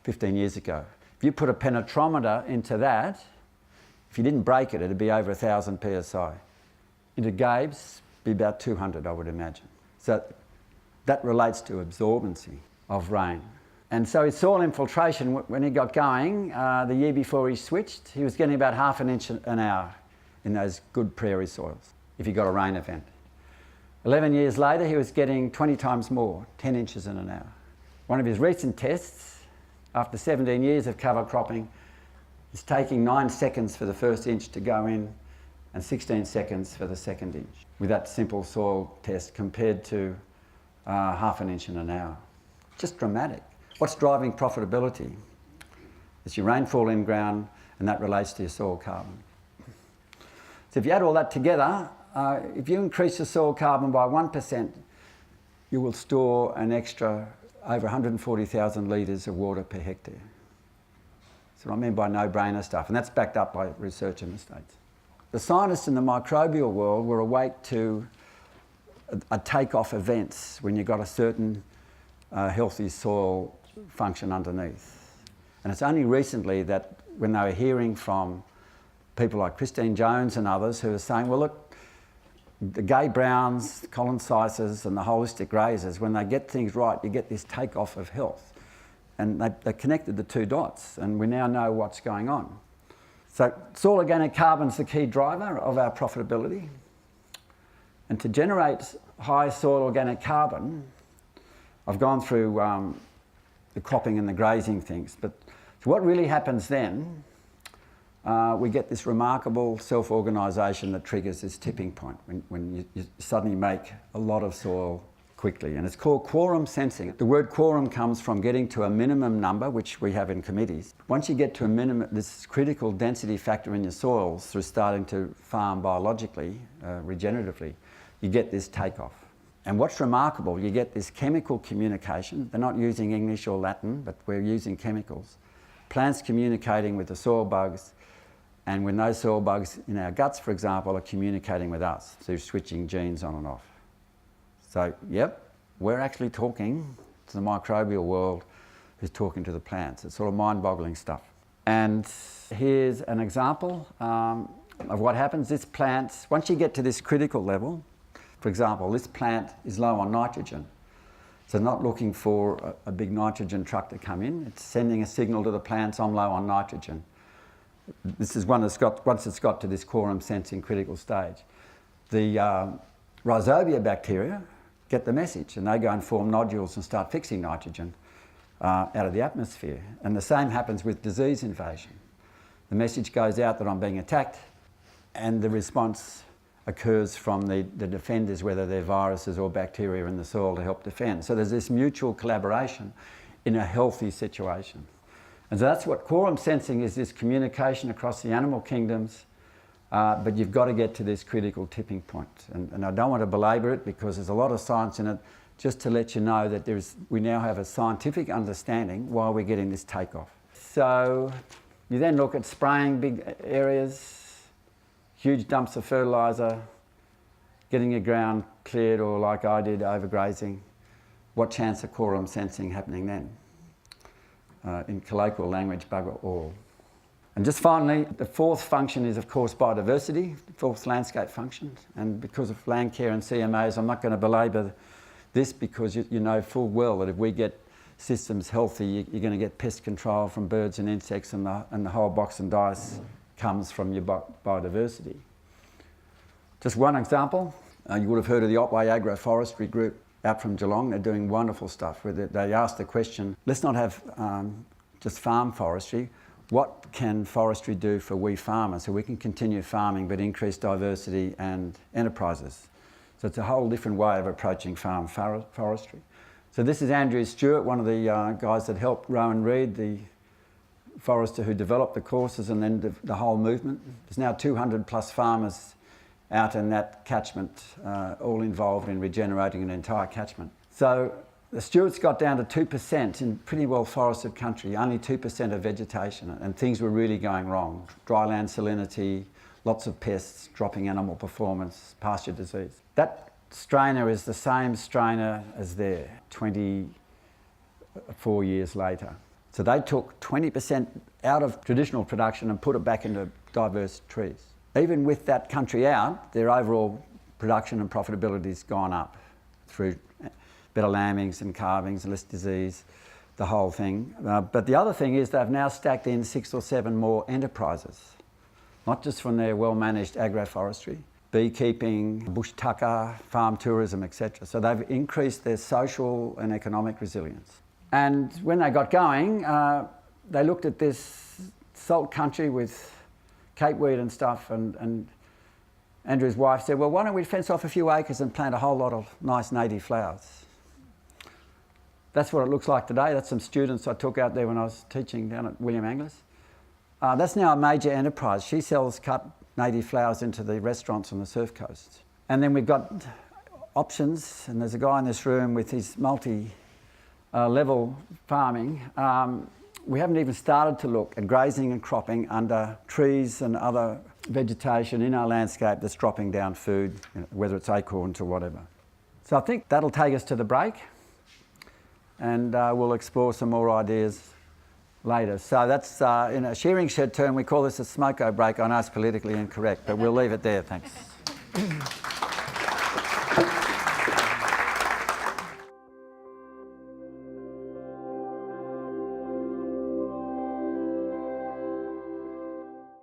S1: 15 years ago. If you put a penetrometer into that, if you didn't break it, it'd be over 1,000 psi. Into Gabe's, be about 200, I would imagine. So that relates to absorbency of rain. And so his soil infiltration, when he got going, the year before he switched, he was getting about 1/2 inch an hour in those good prairie soils, if he got a rain event. 11 years later, he was getting 20 times more, 10 inches in an hour. One of his recent tests, after 17 years of cover cropping, is taking 9 seconds for the first inch to go in and 16 seconds for the second inch with that simple soil test compared to 1/2 inch in an hour. Just dramatic. What's driving profitability? It's your rainfall in ground, and that relates to your soil carbon. So if you add all that together, if you increase the soil carbon by 1%, you will store an extra over 140,000 litres of water per hectare. That's what I mean by no-brainer stuff, and that's backed up by research in the States. The scientists in the microbial world were awake to a take-off events when you've got a certain healthy soil function underneath. And it's only recently that when they were hearing from people like Christine Jones and others who are saying, well, look, the Gabe Browns, Colin Seises and the holistic grazers, when they get things right, you get this take-off of health. And they connected the 2 dots, and we now know what's going on. So soil organic carbon's the key driver of our profitability. And to generate high soil organic carbon, I've gone through the cropping and the grazing things, but so what really happens then, we get this remarkable self-organisation that triggers this tipping point when you suddenly make a lot of soil quickly, and it's called Quorum-Sensing. The word quorum comes from getting to a minimum number, which we have in committees. Once you get to a minimum, this critical density factor in your soils through starting to farm biologically, regeneratively, you get this takeoff. And what's remarkable, you get this chemical communication. They're not using English or Latin, but we're using chemicals. Plants communicating with the soil bugs, and when those soil bugs in our guts, for example, are communicating with us through switching genes on and off. So, yep, we're actually talking to the microbial world who's talking to the plants. It's sort of mind-boggling stuff. And here's an example of what happens. This plant, once you get to this critical level, for example, this plant is low on nitrogen. So not looking for a big nitrogen truck to come in. It's sending a signal to the plants, I'm low on nitrogen. This is one that's got, once it's got to this quorum-sensing critical stage. The rhizobia bacteria get the message, and they go and form nodules and start fixing nitrogen out of the atmosphere. And the same happens with disease invasion. The message goes out that I'm being attacked, and the response occurs from the defenders, whether they're viruses or bacteria in the soil, to help defend. So there's this mutual collaboration in a healthy situation. And so that's what quorum sensing is, this communication across the animal kingdoms but you've got to get to this critical tipping point. And I don't want to belabor it because there's a lot of science in it, just to let you know that we now have a scientific understanding why we're getting this takeoff. So you then look at spraying big areas, huge dumps of fertiliser, getting your ground cleared, or like I did, overgrazing. What chance of quorum-sensing happening then? In colloquial language, bugger all. And just finally, the fourth function is, of course, biodiversity, the fourth landscape function. And because of land care and CMAs, I'm not going to belabor this, because you know full well that if we get systems healthy, you're going to get pest control from birds and insects, and the whole box and dice comes from your biodiversity. Just one example, you would have heard of the Otway Agroforestry Group out from Geelong. They're doing wonderful stuff where they asked the question, let's not have just farm forestry. What can forestry do for we farmers so we can continue farming but increase diversity and enterprises? So it's a whole different way of approaching farm forestry. So this is Andrew Stewart, one of the guys that helped Rowan Reed, the forester who developed the courses and then the whole movement. There's now 200 plus farmers out in that catchment, all involved in regenerating an entire catchment. So the Stewarts got down to 2% in pretty well forested country, only 2% of vegetation, and things were really going wrong. Dryland salinity, lots of pests, dropping animal performance, pasture disease. That strainer is the same strainer as there 24 years later. So they took 20% out of traditional production and put it back into diverse trees. Even with that country out, their overall production and profitability has gone up through better lambings and calvings, less disease, the whole thing. But the other thing is they've now stacked in 6 or 7 more enterprises, not just from their well-managed agroforestry, beekeeping, bush tucker, farm tourism, etc. So they've increased their social and economic resilience. And when they got going, they looked at this salt country with capeweed and stuff, and Andrew's wife said, well, why don't we fence off a few acres and plant a whole lot of nice native flowers? That's what it looks like today. That's some students I took out there when I was teaching down at William Angus. That's now a major enterprise. She sells cut native flowers into the restaurants on the surf coast. And then we've got options, and there's a guy in this room with his multi-level farming. We haven't even started to look at grazing and cropping under trees and other vegetation in our landscape that's dropping down food, whether it's acorns or whatever. So I think that'll take us to the break, and we'll explore some more ideas later. So that's, in a shearing shed term, we call this a smoko break. I know it's politically incorrect, but we'll leave it there, thanks.